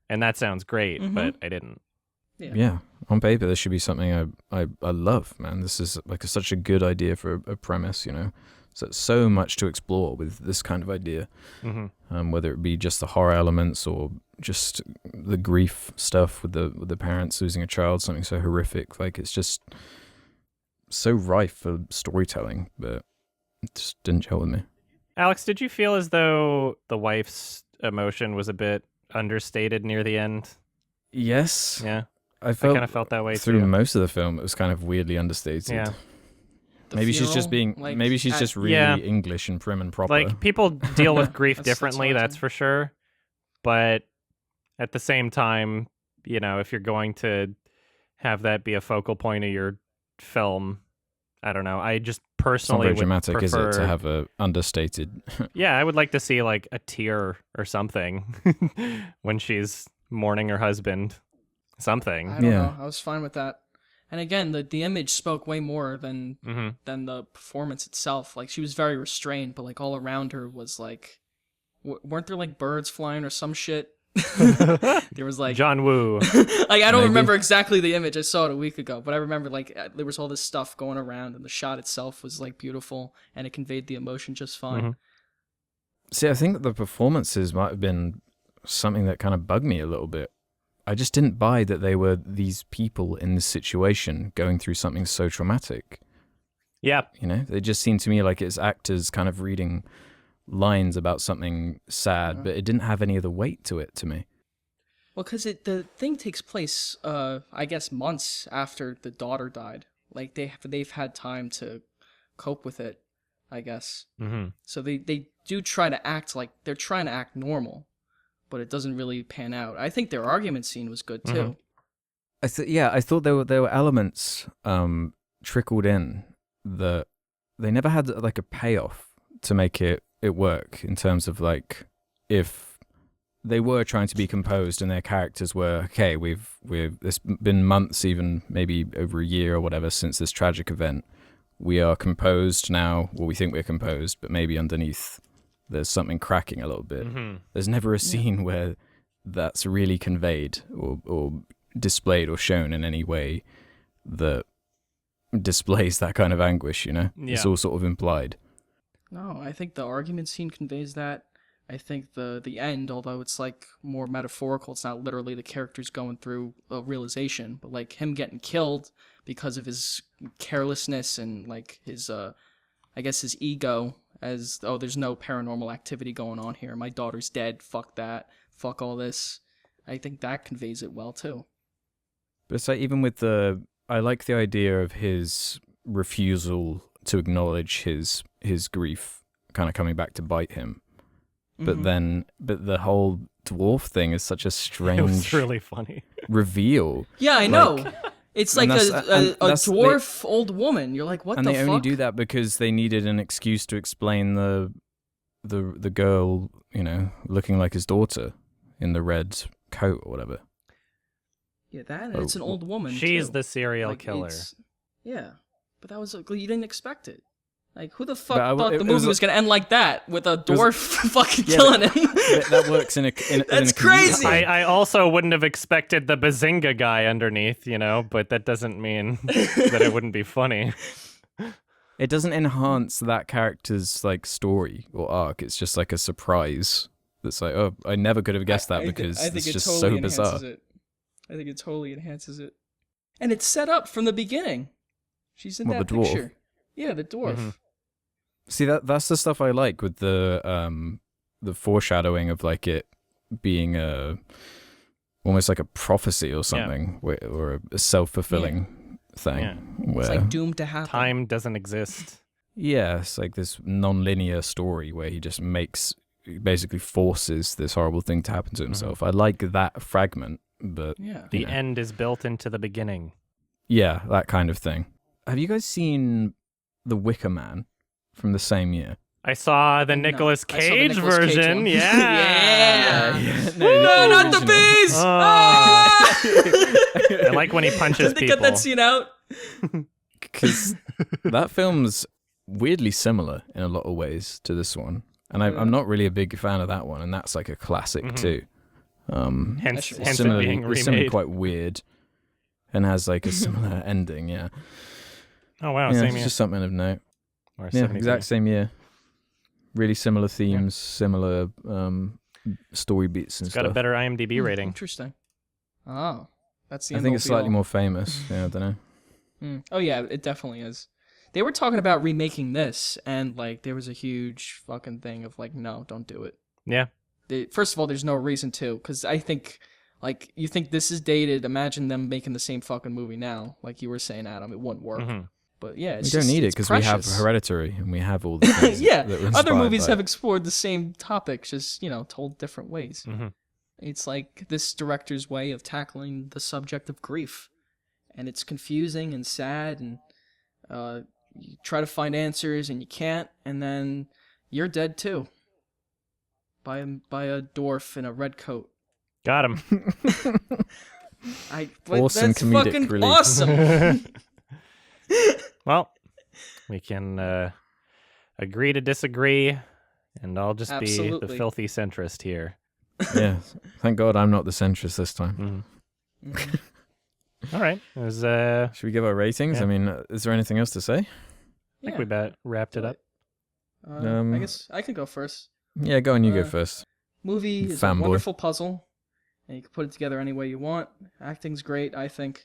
And that sounds great, but I didn't. Yeah, on paper, this should be something I love, man. This is like such a good idea for a premise, you know. So much to explore with this kind of idea, whether it be just the horror elements or just the grief stuff with the parents losing a child, something so horrific. Like it's just so rife for storytelling, but it just didn't gel with me. Alex, did you feel as though the wife's emotion was a bit understated near the end? Yes. Yeah. I kind of felt that way through too. most of the film. It was kind of weirdly understated. Yeah. The Maybe she's just funeral, being. like, Maybe she's at- just really Yeah. English and prim and proper. Like people deal with grief That's differently, hard that's to- for sure. But at the same time, you know, if you're going to have that be a focal point of your film, I don't know. I just it's not personally very would dramatic, is it, prefer, to have a understated? Yeah, I would like to see like a tear or something when she's mourning her husband. Something. I don't Yeah. know. I was fine with that. And again, the image spoke way more than the performance itself. Like she was very restrained, but like all around her was like, weren't there like birds flying or some shit? There was like John Woo. like I don't Maybe. remember exactly the image. I saw it a week ago, but I remember like there was all this stuff going around, and the shot itself was like beautiful, and it conveyed the emotion just fine. See, I think that the performances might have been something that kind of bugged me a little bit. I just didn't buy that they were these people in this situation going through something so traumatic. Yeah. You know, they just seemed to me like it's actors kind of reading lines about something sad, but it didn't have any of the weight to it to me. Well, because the thing takes place, I guess, months after the daughter died. Like they've had time to cope with it, I guess. So they do try to act like they're trying to act normal, but it doesn't really pan out. I think their argument scene was good too. I thought there were elements trickled in that they never had like a payoff to make it work, in terms of like if they were trying to be composed, and their characters were okay. It's been months, even maybe over a year or whatever, since this tragic event. We are composed now. Well, we think we're composed, but maybe underneath there's something cracking a little bit. Mm-hmm. There's never a scene where that's really conveyed or displayed or shown in any way that displays that kind of anguish, Yeah. It's all sort of implied. No, I think the argument scene conveys that. I think the end, although it's like more metaphorical, it's not literally the characters going through a realization, but like him getting killed because of his carelessness and like his I guess his ego as, oh, there's no paranormal activity going on here. My daughter's dead. Fuck that. Fuck all this. I think that conveys it well too. But it's like even with I like the idea of his refusal to acknowledge his grief kind of coming back to bite him. But the whole dwarf thing is such a strange, it was really funny reveal. Yeah, I know. It's like a dwarf old woman. You're like, what the fuck? And they only do that because they needed an excuse to explain the girl, looking like his daughter in the red coat or whatever. Yeah, and it's an old woman. She's too. The serial killer. Yeah, but that was you didn't expect it. Like, who the fuck thought the movie was going to end like that, with a dwarf fucking killing him? That works in a That's crazy! I also wouldn't have expected the Bazinga guy underneath, but that doesn't mean that it wouldn't be funny. It doesn't enhance that character's, story or arc. It's just like a surprise that's like, oh, I never could have guessed that because it's just so bizarre. I think it totally enhances it. And it's set up from the beginning. She's in that picture. Dwarf? Yeah, the dwarf. Mm-hmm. See, that's the stuff I like with the foreshadowing of it being almost like a prophecy or something, or a self-fulfilling thing. Yeah. It's like doomed to happen. Time doesn't exist. Yeah, it's like this non-linear story where he just basically forces this horrible thing to happen to himself. I like that fragment, but the end is built into the beginning. Yeah, that kind of thing. Have you guys seen The Wicker Man from the same year? I saw the Nicolas Cage version. Cage yeah. No, not the bees! I like when he punches people. Get that scene out. Because that film's weirdly similar in a lot of ways to this one. And I'm not really a big fan of that one, and that's like a classic too. Hence it being remade. It's similarly quite weird and has like a similar ending, yeah. Oh, wow, yeah, same it's year. just something of note. Or yeah, exact same year. Really similar themes, similar story beats and stuff. Got a better IMDb rating. Interesting. Oh, that's the I think it's slightly more famous. Yeah, I don't know. Oh, yeah, it definitely is. They were talking about remaking this, and there was a huge fucking thing of no, don't do it. Yeah. First of all, there's no reason to, because I think, you think this is dated, imagine them making the same fucking movie now, like you were saying, Adam, it wouldn't work. Mm-hmm. But yeah, we don't need it because we have Hereditary and we have all the things other movies have explored the same topics, just told different ways. Mm-hmm. It's like this director's way of tackling the subject of grief, and it's confusing and sad, and you try to find answers and you can't, and then you're dead too by a dwarf in a red coat. Got him. Awesome that's comedic fucking relief. Awesome. Well, we can agree to disagree, and I'll just be the filthy centrist here. Yeah, thank God I'm not the centrist this time. All right. Should we give our ratings? Yeah. I mean, is there anything else to say? I think we wrapped it up. I guess I can go first. Yeah, go on, you go first. Movie is a wonderful puzzle, and you can put it together any way you want. Acting's great, I think.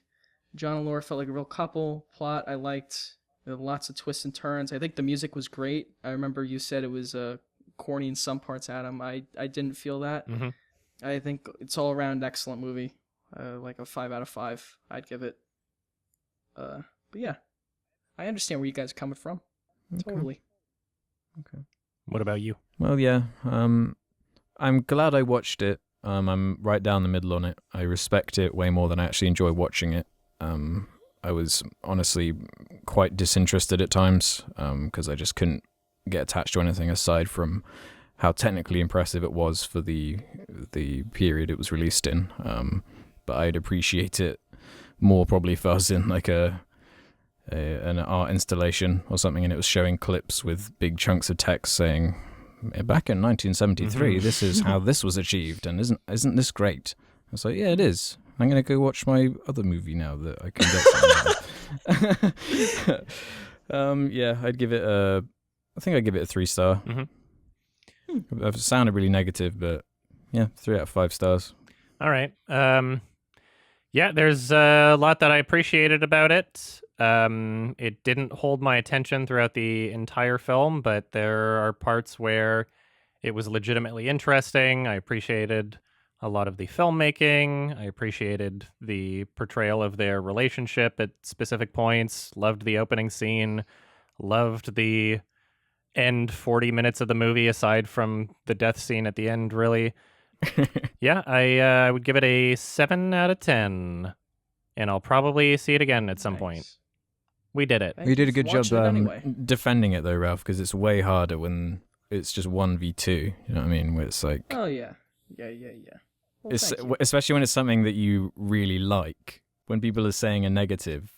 John and Laura felt like a real couple. Plot I liked. There were lots of twists and turns. I think the music was great. I remember you said it was corny in some parts, Adam. I didn't feel that. Mm-hmm. I think it's all around excellent movie. Like a 5 out of 5, I'd give it. But yeah, I understand where you guys are coming from. Okay. Totally. Okay. What about you? Well, yeah. I'm glad I watched it. I'm right down the middle on it. I respect it way more than I actually enjoy watching it. I was honestly quite disinterested at times because I just couldn't get attached to anything aside from how technically impressive it was for the period it was released in. But I'd appreciate it more probably if I was in like an art installation or something, and it was showing clips with big chunks of text saying, "Back in 1973, this is how this was achieved, and isn't this great?" I was like, "Yeah, it is. I'm gonna go watch my other movie now that I can get something." Yeah, I'd give it a 3-star. I've sounded really negative, but yeah, 3 out of 5 stars. All right. Yeah, there's a lot that I appreciated about it. It didn't hold my attention throughout the entire film, but there are parts where it was legitimately interesting. I appreciated a lot of the filmmaking. I appreciated the portrayal of their relationship at specific points. Loved the opening scene. Loved the end 40 minutes of the movie, aside from the death scene at the end, really. Yeah, I would give it a 7 out of 10. And I'll probably see it again at some point. We did it. You did a good job defending it, though, Ralph, because it's way harder when it's just 1v2. You know what I mean? Where it's like... Oh, yeah. Yeah. Well, especially when it's something that you really like. When people are saying a negative,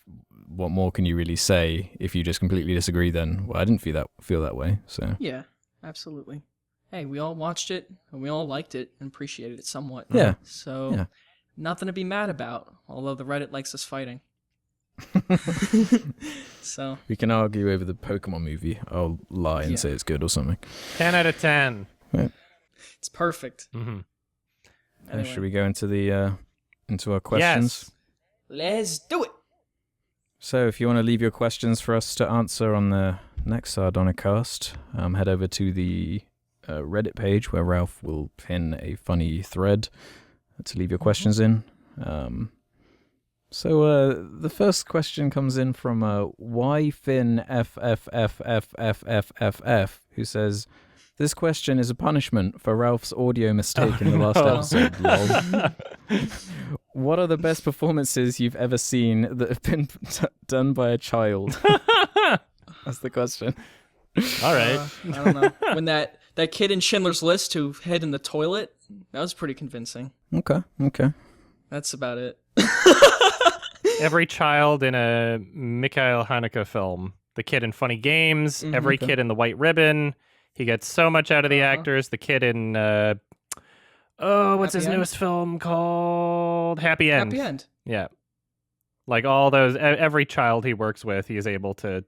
what more can you really say if you just completely disagree then? Well, I didn't feel that way, so... Yeah, absolutely. Hey, we all watched it, and we all liked it and appreciated it somewhat. Yeah. So, nothing to be mad about, although the Reddit likes us fighting. So we can argue over the Pokemon movie. I'll lie and say it's good or something. 10 out of 10. Right. It's perfect. Anyway. Should we go into our questions? Yes. Let's do it. So if you want to leave your questions for us to answer on the next Sardonicast, head over to the Reddit page where Ralph will pin a funny thread to leave your questions in. So the first question comes in from YFinFFFFFFF, who says, "This question is a punishment for Ralph's audio mistake in the last episode. Lol. What are the best performances you've ever seen that have been done by a child?" That's the question. All right. I don't know. When that kid in Schindler's List who hid in the toilet, that was pretty convincing. Okay. That's about it. Every child in a Mikhail Haneke film. The kid in Funny Games, every kid in The White Ribbon. He gets so much out of the actors. The kid in, what's his newest film called? Happy End. Happy End. Yeah. Like all those, every child he works with, he is able to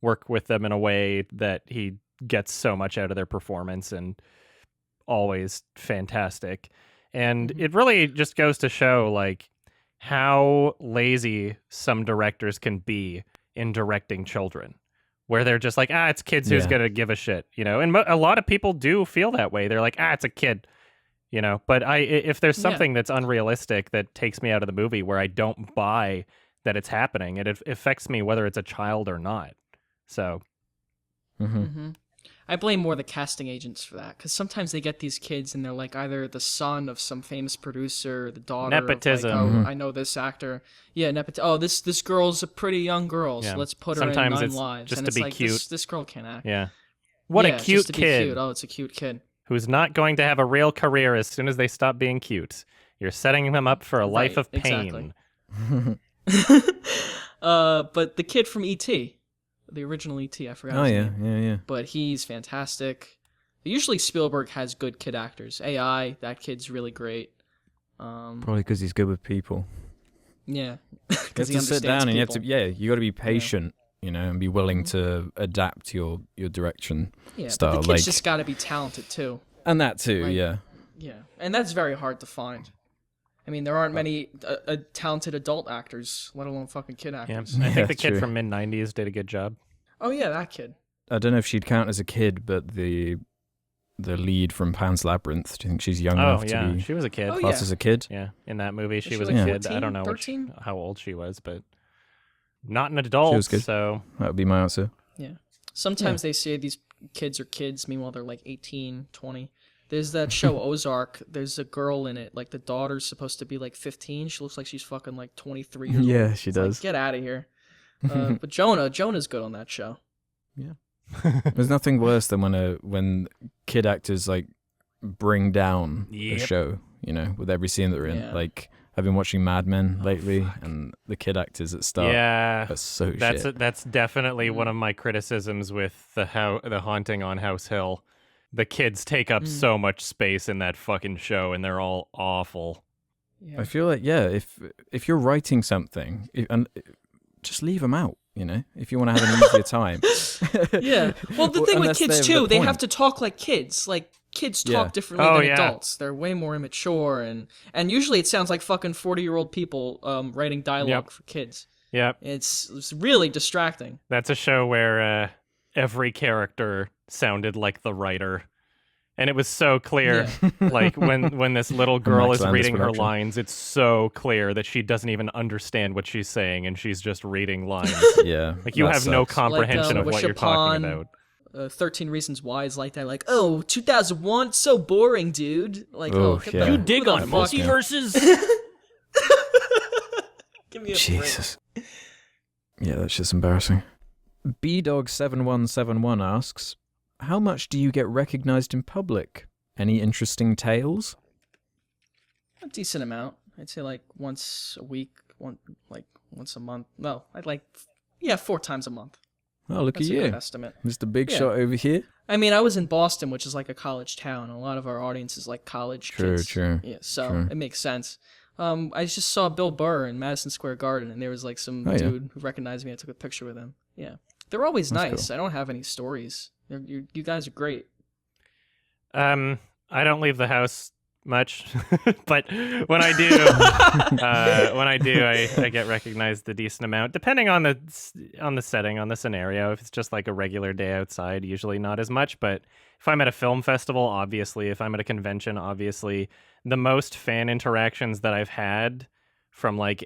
work with them in a way that he gets so much out of their performance, and always fantastic. And it really just goes to show, like, how lazy some directors can be in directing children, where they're just like, it's kids who's gonna give a shit, you know. And a lot of people do feel that way. They're like, it's a kid, you know. But if there's something that's unrealistic that takes me out of the movie, where I don't buy that it's happening, it affects me whether it's a child or not. So I blame more the casting agents for that, because sometimes they get these kids and they're like either the son of some famous producer, the daughter nepotism. Of like, I know this actor. Yeah, nepotism. This girl's a pretty young girl, so let's put her Sometimes in it's 9 Lives. just and to it's be like, cute. This girl can't act. Yeah. What a cute just to be kid. Cute. Oh, it's a cute kid. Who's not going to have a real career as soon as they stop being cute. You're setting them up for a life of pain. Exactly. But the kid from E.T., the original E.T., I forgot his name. Yeah. But he's fantastic. Usually Spielberg has good kid actors. AI, that kid's really great. Probably because he's good with people. Yeah. You have to sit down and you got to be patient, you know, and be willing to adapt your direction style. But the kid's just got to be talented too. And that too, Yeah, and that's very hard to find. I mean, there aren't many talented adult actors, let alone fucking kid actors. I think the kid from mid-90s did a good job. Oh yeah, that kid. I don't know if she'd count as a kid, but the lead from Pan's Labyrinth, do you think she's young enough to be she was a kid. classed as a kid? Yeah, in that movie she was like a kid. 14, I don't know 13? how old she was, but not an adult. She was good. So that would be my answer. Yeah. Sometimes they say these kids are kids, meanwhile they're like 18, 20. There's that show Ozark. There's a girl in it. Like, the daughter's supposed to be like 15. She looks like she's fucking like 23 years old. Yeah, she does. Like, get out of here. But Jonah's good on that show. Yeah. There's nothing worse than when kid actors like bring down a show, with every scene that they're in. Yeah. Like I've been watching Mad Men lately, and the kid actors that start are so shit. That's definitely one of my criticisms with the Haunting on House Hill. The kids take up so much space in that fucking show, and they're all awful. Yeah. I feel like if you're writing something, just leave them out. If you want to have an easier time. Yeah. Well, the thing with kids too, they have to talk like kids. Like kids talk differently than adults. They're way more immature, and usually it sounds like fucking 40-year-old people writing dialogue for kids. Yep. It's really distracting. That's a show where every character sounded like the writer. And it was so clear, like when this little girl is reading her lines, it's so clear that she doesn't even understand what she's saying, and she's just reading lines. Yeah, like you have no comprehension of what you're talking about. 13 Reasons Why is like that. Like, 2001, so boring, dude. Like, you dig on multiverses? Give me a Jesus. Break. Yeah, that's just embarrassing. BDog7171 asks, how much do you get recognized in public? Any interesting tales? A decent amount. I'd say like once a week, once a month. No, 4 times a month. Oh, look That's at you. A good estimate. Mr. Big Shot over here. I mean, I was in Boston, which is like a college town. A lot of our audience is like college kids. True. Yeah, so it makes sense. I just saw Bill Burr in Madison Square Garden, and there was like some dude who recognized me. I took a picture with him. Yeah. They're always nice. Cool. I don't have any stories. You guys are great. I don't leave the house much, but when I do, I get recognized a decent amount, depending on the setting, on the scenario. If it's just like a regular day outside, usually not as much. But if I'm at a film festival, obviously, if I'm at a convention, obviously, the most fan interactions that I've had from like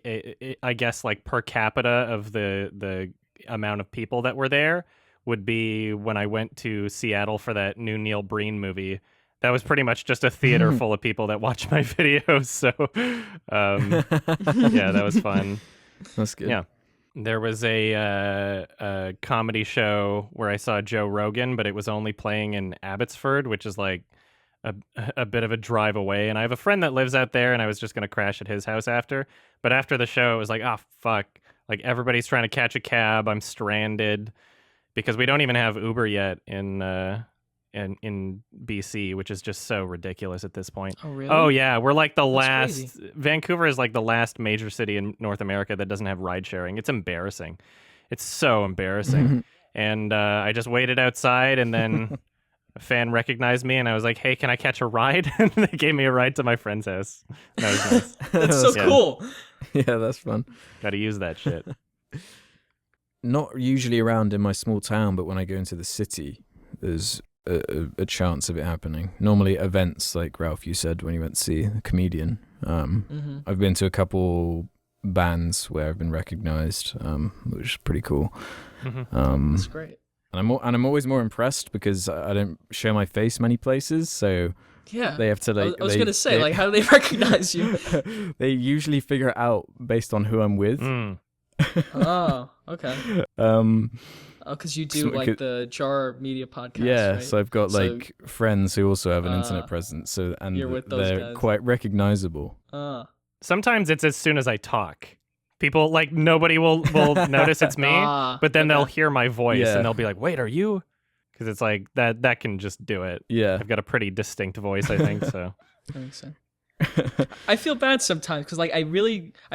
I guess like per capita of the amount of people that were there would be when I went to Seattle for that new Neil Breen movie. That was pretty much just a theater full of people that watch my videos. So, yeah, that was fun. That's good. Yeah. There was a comedy show where I saw Joe Rogan, but it was only playing in Abbotsford, which is like a bit of a drive away. And I have a friend that lives out there, and I was just going to crash at his house after. But after the show, it was like, fuck. Like, everybody's trying to catch a cab. I'm stranded. Because we don't even have Uber yet in BC, which is just so ridiculous at this point. Oh, really? Oh, yeah. We're like the That's last... crazy. Vancouver is like the last major city in North America that doesn't have ride sharing. It's embarrassing. It's so embarrassing. And I just waited outside, and then a fan recognized me, and I was like, hey, can I catch a ride? And they gave me a ride to my friend's house. That was nice. That's so cool. Yeah, that's fun. Got to use that shit. Not usually around in my small town, but when I go into the city, there's a chance of it happening. Normally events, like Ralph, you said when you went to see a comedian. I've been to a couple bands where I've been recognized, which is pretty cool. That's great. And I'm always more impressed because I don't show my face many places, so yeah, they have to like. I was gonna say, like, how do they recognize you? They usually figure it out based on who I'm with. Oh, okay. Because you do like the Jar Media podcast. Yeah, right? so I've got like friends who also have an internet presence, so and you're with those they're guys. quite recognizable. Sometimes it's as soon as I talk. People, like, nobody will notice it's me, but then they'll hear my voice and they'll be like, wait, are you? Because it's like, that can just do it. Yeah. I've got a pretty distinct voice, I think, so. That makes sense. I feel bad sometimes because, like, I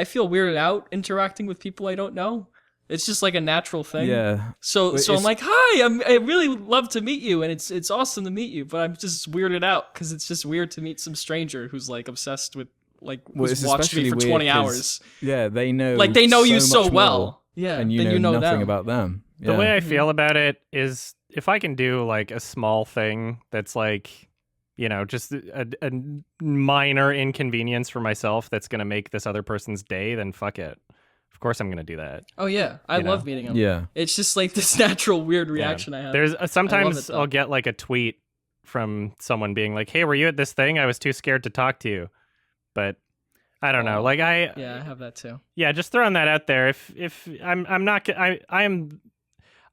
feel weirded out interacting with people I don't know. It's just like a natural thing. Yeah. So I'm like, hi, I really love to meet you, and it's awesome to meet you, but I'm just weirded out because it's just weird to meet some stranger who's like obsessed with who's watched me for 20 hours. Yeah, they know. Like they know you so well. More, yeah, and you know nothing them. about them. Yeah. The way I feel about it is if I can do like a small thing that's like, you know, just a minor inconvenience for myself that's going to make this other person's day, then fuck it. Of course I'm going to do that. Oh, yeah. I love meeting them. Yeah. It's just like this natural weird reaction I have. There's sometimes I'll get like a tweet from someone being like, hey, were you at this thing? I was too scared to talk to you. But I don't know. Like I have that too. Yeah, just throwing that out there. If I'm not,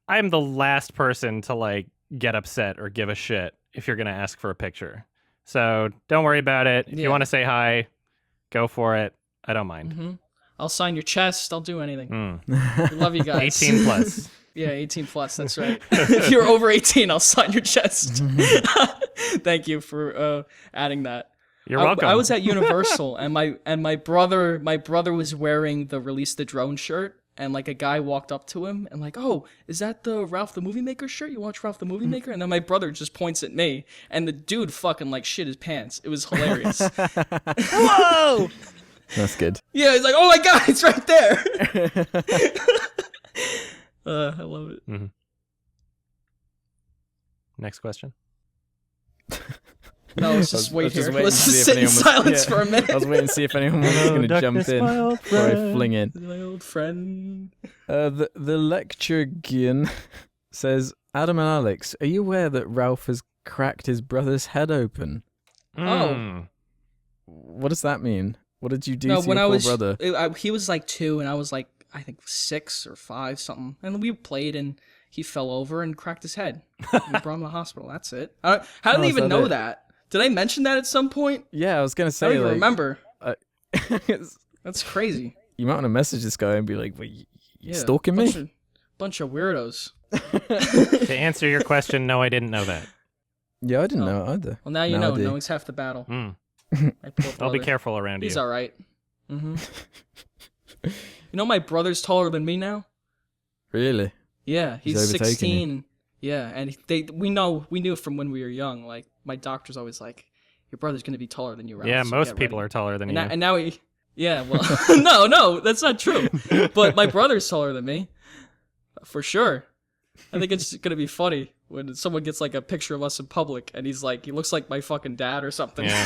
I'm the last person to like get upset or give a shit if you're gonna ask for a picture. So don't worry about it. If you want to say hi, go for it. I don't mind. Mm-hmm. I'll sign your chest. I'll do anything. Love you guys. 18 plus. Yeah, 18 plus. That's right. If you're over 18, I'll sign your chest. Thank you for adding that. You're welcome. I was at Universal, and my brother was wearing the Release the Drone shirt, and like a guy walked up to him and like, oh, is that the Ralph the Movie Maker shirt? You watch Ralph the Movie Maker? And then my brother just points at me, and the dude fucking like shit his pants. It was hilarious. Whoa! That's good. Yeah, he's like, oh my god, it's right there. I love it. Mm-hmm. Next question. No, let's just wait here. Let's just sit in silence for a minute. I was waiting to see if anyone was going to jump in before I fling in. My old friend. The lecturegian says, Adam and Alex, are you aware that Ralph has cracked his brother's head open? Oh. What does that mean? What did you do to when your I was, brother? He was like 2 and I was like, I think 6 or 5, something. And we played and he fell over and cracked his head. We brought him to the hospital. That's it. How did I even know that? Did I mention that at some point? Yeah, I was going to say, I don't even remember. That's crazy. You might want to message this guy and be like, "Wait, you stalking me?" Bunch of weirdos. To answer your question, no, I didn't know that. Yeah, I didn't know either. Well, now you know. Knowing's half the battle. I'll be careful around you. He's all right. Mm-hmm. You know, my brother's taller than me now. Really? Yeah, he's 16. You. Yeah, and we knew from when we were young. Like my doctor's always like, your brother's gonna be taller than you, Ralph. Yeah, so most people are taller than you. And now he. Yeah, well, no, that's not true. But my brother's taller than me, for sure. I think it's gonna be funny when someone gets like a picture of us in public, and he's like, he looks like my fucking dad or something. Yeah.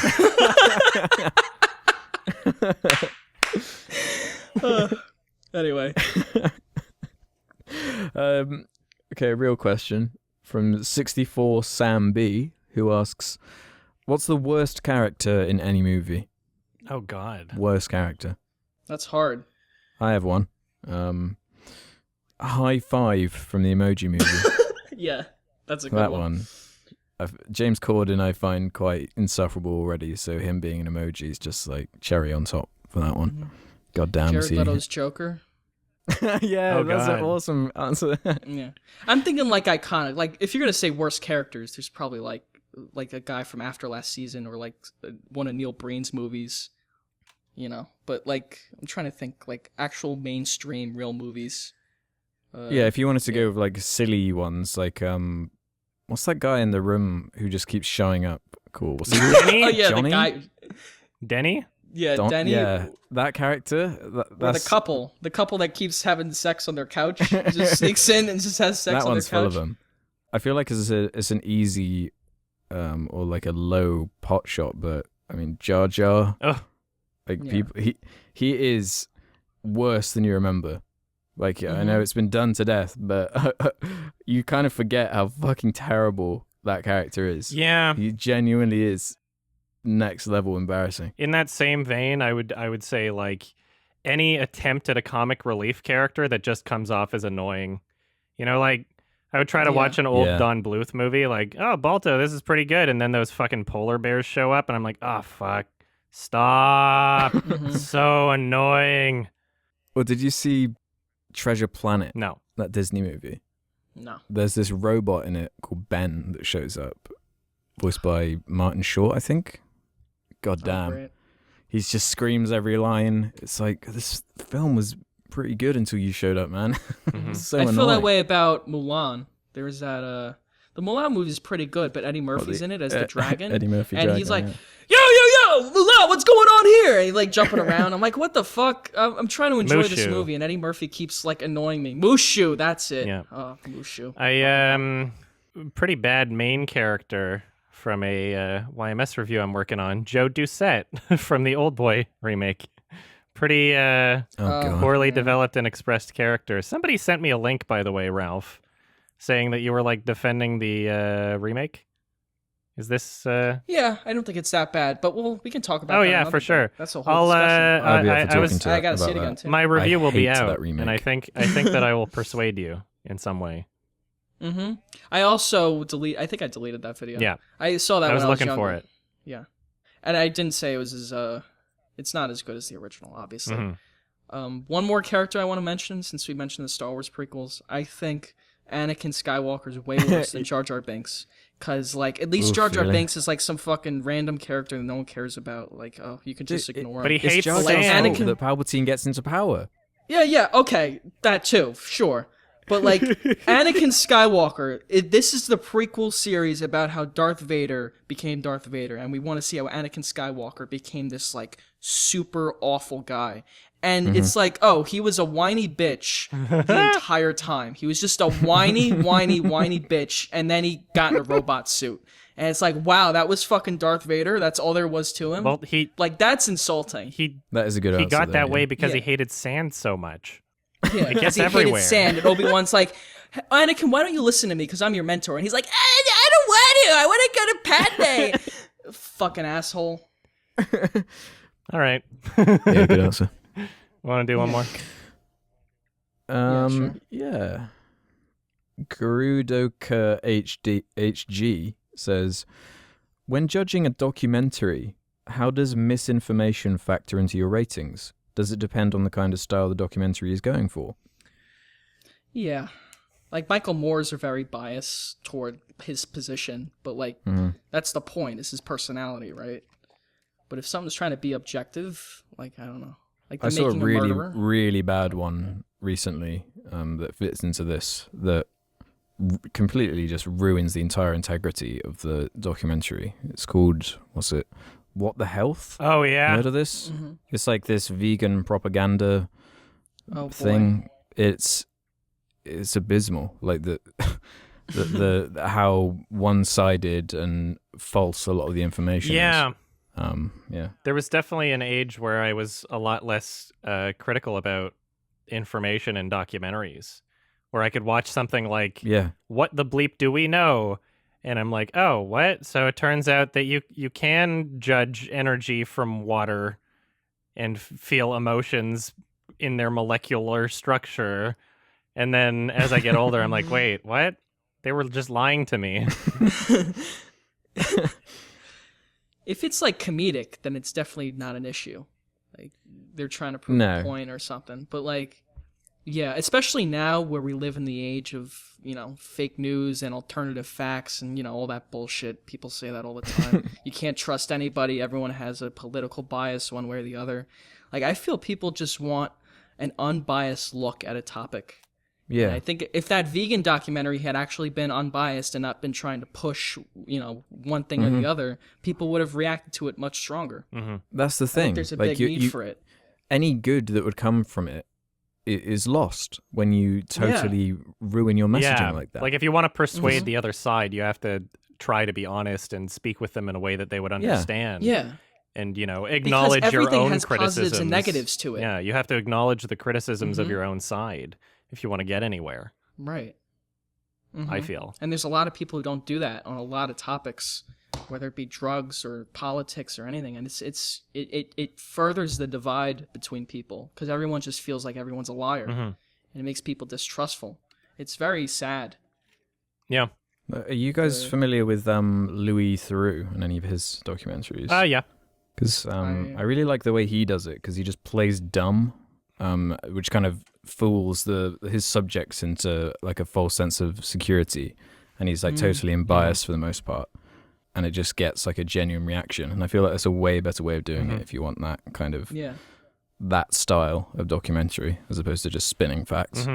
Anyway. Okay, real question from 64 Sam B, who asks, what's the worst character in any movie? Oh, God. Worst character. That's hard. I have one. High Five from the Emoji Movie. Yeah, that's a good one. James Corden I find quite insufferable already, so him being an emoji is just like cherry on top for that one. Mm-hmm. God damn. Jared Leto's Joker. Yeah, that's an awesome answer. Yeah, I'm thinking like iconic. Like if you're gonna say worst characters, there's probably like a guy from After Last Season or like one of Neil Breen's movies. You know, but like I'm trying to think like actual mainstream real movies. Yeah, if you wanted to go with like silly ones, like what's that guy in the room who just keeps showing up? Cool. What's his name? Denny? Oh yeah, Johnny? the guy. Denny? Yeah, Denny. Yeah, that character. That's the couple that keeps having sex on their couch, just sneaks in and just has sex on their couch. That one's full of them. I feel like it's an easy, or like a low pot shot, but I mean Jar Jar. Oh. Like people, he is worse than you remember. Like I know it's been done to death, but you kind of forget how fucking terrible that character is. Yeah, he genuinely is next level embarrassing. In that same vein, I would say like any attempt at a comic relief character that just comes off as annoying. You know, like I would try to watch an old Don Bluth movie, like, oh Balto, this is pretty good, and then those fucking polar bears show up, and I'm like, oh fuck. Stop. So annoying. Well, did you see Treasure Planet? No. That Disney movie? No. There's this robot in it called Ben that shows up, voiced by Martin Short, I think. God damn. He just screams every line. It's like, this film was pretty good until you showed up, man. So annoying. I feel that way about Mulan. There was that, the Mulan movie is pretty good, but Eddie Murphy's in it as the dragon. Eddie Murphy and dragon, he's like, yo, Mulan, what's going on here? And he's like jumping around. I'm like, what the fuck? I'm trying to enjoy this movie, and Eddie Murphy keeps like annoying me. Mushu, that's it. Yeah. Oh, Mushu. Pretty bad main character from a YMS review I'm working on, Joe Doucette from the Old Boy remake. Pretty poorly developed and expressed character. Somebody sent me a link, by the way, Ralph, saying that you were like defending the remake. Is this? Yeah, I don't think it's that bad, but we can talk about. Oh yeah, for sure. That's a whole discussion. I gotta see it again too. My review will be out, and I think that I will persuade you in some way. Mm-hmm. I also I think I deleted that video. Yeah. I saw that I when was I was looking younger. for it. Yeah. And I didn't say it was as, it's not as good as the original, obviously. Mm-hmm. One more character I want to mention, since we mentioned the Star Wars prequels, I think Anakin Skywalker's way worse than Jar Jar Binks. Because, like, at least Jar Jar Binks is, like, some fucking random character that no one cares about. Like, oh, you can just ignore him. But he hates Jar Jar's sand. fault that Palpatine gets into power. Yeah, okay. That too, sure. But, like, Anakin Skywalker, this is the prequel series about how Darth Vader became Darth Vader, and we want to see how Anakin Skywalker became this, like, super awful guy. And it's like, oh, he was a whiny bitch the entire time. He was just a whiny bitch, and then he got in a robot suit. And it's like, wow, that was fucking Darth Vader? That's all there was to him? Well, like, that's insulting. That is a good answer. He got that way because he Yeah. hated sand so much. Yeah, It gets he everywhere. hated sand, and Obi-Wan's like, Anakin, why don't you listen to me? Because I'm your mentor. And he's like, I don't want to. I want to go to Padme. Fucking asshole. All right. Yeah, good answer. Want to do one more? Sure. Yeah. Garudoka HG says, when judging a documentary, how does misinformation factor into your ratings? Does it depend on the kind of style the documentary is going for? Yeah. Like, Michael Moore's are very biased toward his position, but, like, that's the point. It's his personality, right? But if someone's trying to be objective, like, I don't know. Like, I saw a Making really, Murderer. really bad one recently that fits into this, that completely just ruins the entire integrity of the documentary. It's called, What the Health? Oh, yeah. Heard of this? Mm-hmm. It's like this vegan propaganda Oh, boy. thing. It's abysmal. Like the how one-sided and false a lot of the information Yeah. is. Yeah. There was definitely an age where I was a lot less critical about information in documentaries, where I could watch something like, what the bleep do we know? And I'm like, oh, what? So it turns out that you can judge energy from water and feel emotions in their molecular structure. And then as I get older, I'm like, wait, what? They were just lying to me. If it's, like, comedic, then it's definitely not an issue. Like, they're trying to prove a point or something. But, like, yeah, especially now where we live in the age of, fake news and alternative facts and, all that bullshit. People say that all the time. You can't trust anybody. Everyone has a political bias one way or the other. Like, I feel people just want an unbiased look at a topic. Yeah. And I think if that vegan documentary had actually been unbiased and not been trying to push, one thing or the other, people would have reacted to it much stronger. That's the I thing. think there's a big need for it. Any good that would come from it is lost when you totally ruin your messaging like that. Like if you want to persuade the other side, you have to try to be honest and speak with them in a way that they would understand. Yeah. And, acknowledge because your everything own has criticisms. positives and negatives to it. Yeah, you have to acknowledge the criticisms of your own side if you want to get anywhere. Right. I feel. And there's a lot of people who don't do that on a lot of topics, whether it be drugs or politics or anything. And it furthers the divide between people because everyone just feels like everyone's a liar. And it makes people distrustful. It's very sad. Yeah. Are you guys familiar with Louis Theroux and any of his documentaries? Yeah. Because I really like the way he does it, because he just plays dumb, which kind of fools his subjects into like a false sense of security, and he's like totally unbiased for the most part, and it just gets like a genuine reaction. And I feel like that's a way better way of doing it if you want that kind of that style of documentary as opposed to just spinning facts.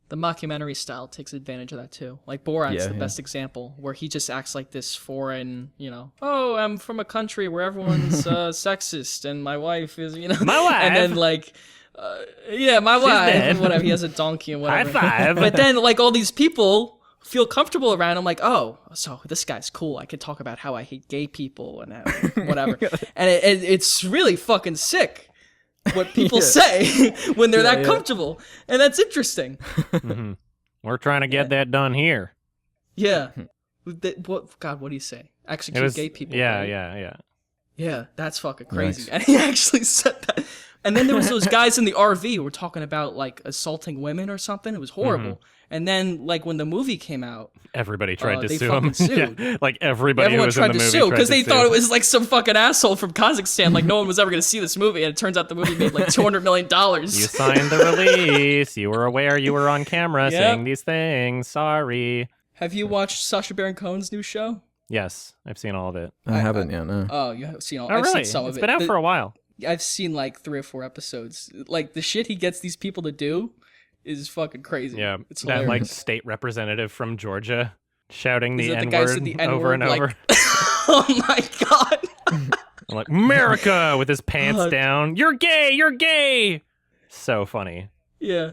The mockumentary style takes advantage of that too. Like Borat's the best example, where he just acts like this foreign, oh, I'm from a country where everyone's sexist and my wife is, My wife! And then like, my wife, dead. whatever, he has a donkey and whatever. High five! But then like all these people feel comfortable around him, like, oh, so this guy's cool. I can talk about how I hate gay people and whatever. And it's really fucking sick what people say when they're that comfortable, and that's interesting. We're trying to get that done here. Yeah. What do you say? Execute gay people. Yeah, right? yeah. Yeah, that's fucking crazy. Nice. And he actually said that. And then there was those guys in the RV who were talking about like assaulting women or something. It was horrible. And then like when the movie came out, Everybody tried to they sue fucking him. sued. Yeah, like everybody who everyone was tried in the to movie sue because they to thought sue. it was like some fucking asshole from Kazakhstan. Like no one was ever going to see this movie, and it turns out the movie made like $200 million. You signed the release. You were aware you were on camera saying these things. Sorry. Have you watched Sacha Baron Cohen's new show? Yes, I've seen all of it. I haven't yet, no. Oh, you haven't seen all? Oh, I've really? seen some of It's it. been out for a while. I've seen like 3 or 4 episodes. Like the shit he gets these people to do is fucking crazy. Yeah, it's that hilarious. like state representative from Georgia shouting the Is it the guy who said N-word the over and N-word, over. Oh my god. I'm like, America, with his pants down. You're gay. You're gay. So funny. Yeah.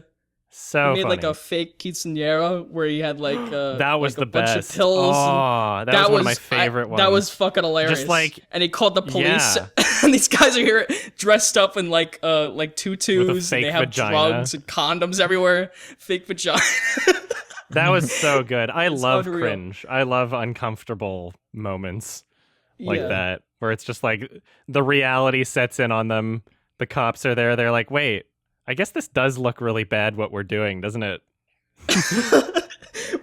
So He made funny. like a fake quinceanera where he had like that was like the a bunch best. of pills. Oh, that was one of my favorite ones. That was fucking hilarious. Just like, and he called the police, yeah. and these guys are here dressed up in like tutus, fake and they have vagina. drugs and condoms everywhere. Fake vagina. That was so good. I love unreal. cringe. I love uncomfortable moments like Yeah. that, where it's just like the reality sets in on them. The cops are there. They're like, wait, I guess this does look really bad what we're doing, doesn't it?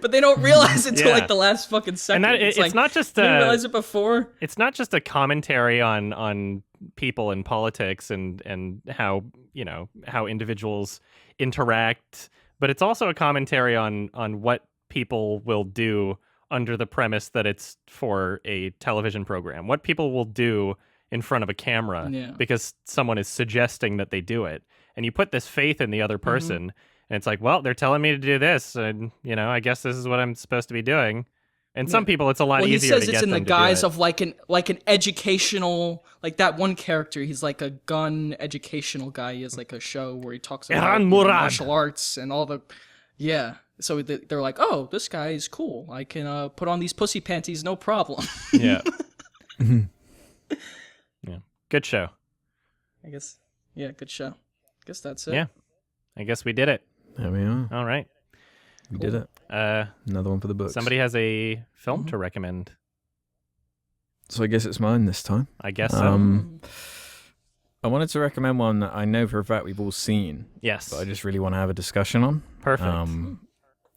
But they don't realize it until Yeah. like the last fucking second. And that, it's it's like, not just you didn't realize it before. it's not just a commentary on people in politics and how, you know, how individuals interact, but it's also a commentary on what people will do under the premise that it's for a television program. What people will do in front of a camera because someone is suggesting that they do it. And you put this faith in the other person, and it's like, well, they're telling me to do this, and, you know, I guess this is what I'm supposed to be doing. And some people, it's a lot easier to He says get it's in the them to do guise it. of like an educational, like that one character. He's like a gun educational guy. He has like a show where he talks about Iran Murad. martial arts and all the, So they're like, oh, this guy is cool. I can put on these pussy panties, no problem. Yeah. Yeah. Good show. I guess. Yeah, good show. Guess that's it. Yeah. I guess we did it. There we are. All right. We did it. Another one for the books. Somebody has a film to recommend. So I guess it's mine this time. I guess so. I wanted to recommend one that I know for a fact we've all seen. Yes. But I just really want to have a discussion on. Perfect.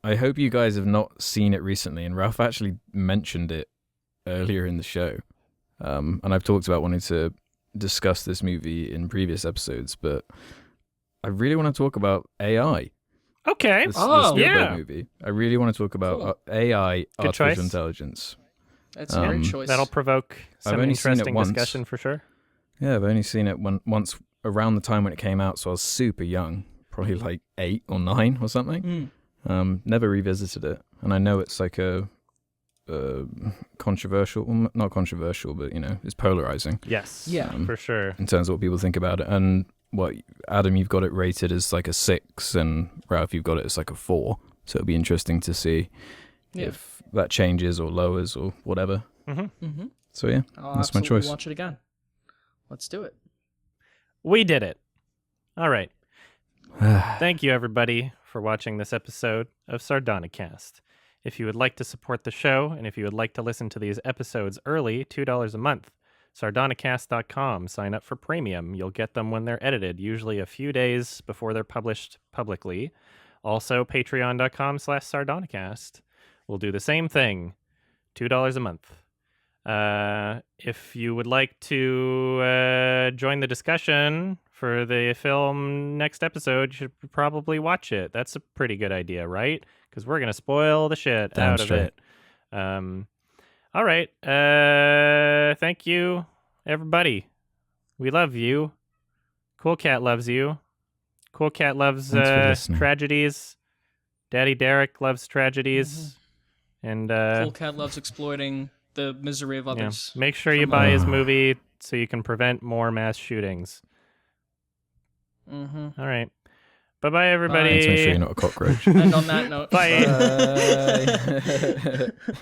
I hope you guys have not seen it recently, and Ralph actually mentioned it earlier in the show. And I've talked about wanting to discuss this movie in previous episodes, but I really want to talk about AI. Okay. The Spielberg yeah. movie. I really want to talk about AI, Good artificial choice. intelligence. That's a great choice. That'll provoke some only seen it interesting once. discussion for sure. Yeah, I've only seen it once around the time when it came out, so I was super young, probably like 8 or 9 or something. Never revisited it, and I know it's like a controversial, well, not controversial, but, you know, it's polarizing. Yes. Yeah. For sure. In terms of what people think about it. And what, Adam, you've got it rated as like a 6, and Ralph, you've got it as like a 4. So it'll be interesting to see if that changes or lowers or whatever. So yeah, I'll that's my absolutely choice. watch it again. Let's do it. We did it. All right. Thank you, everybody, for watching this episode of Sardonicast. If you would like to support the show, and if you would like to listen to these episodes early, $2 a month. Sardonicast.com. Sign up for premium. You'll get them when they're edited, usually a few days before they're published publicly. Also, patreon.com/Sardonicast. We'll do the same thing. $2 a month. If you would like to join the discussion for the film next episode, you should probably watch it. That's a pretty good idea, right? Because we're going to spoil the shit Damn out straight. of it. All right. Thank you, everybody. We love you. Cool Cat loves you. Cool Cat loves Thanks for listening. tragedies. Daddy Derrick loves tragedies. And Cool Cat loves exploiting the misery of others. make sure you buy his movie so you can prevent more mass shootings. All right. Bye-bye, everybody. Let's make sure you're not a cockroach. And on that note, Bye. Bye.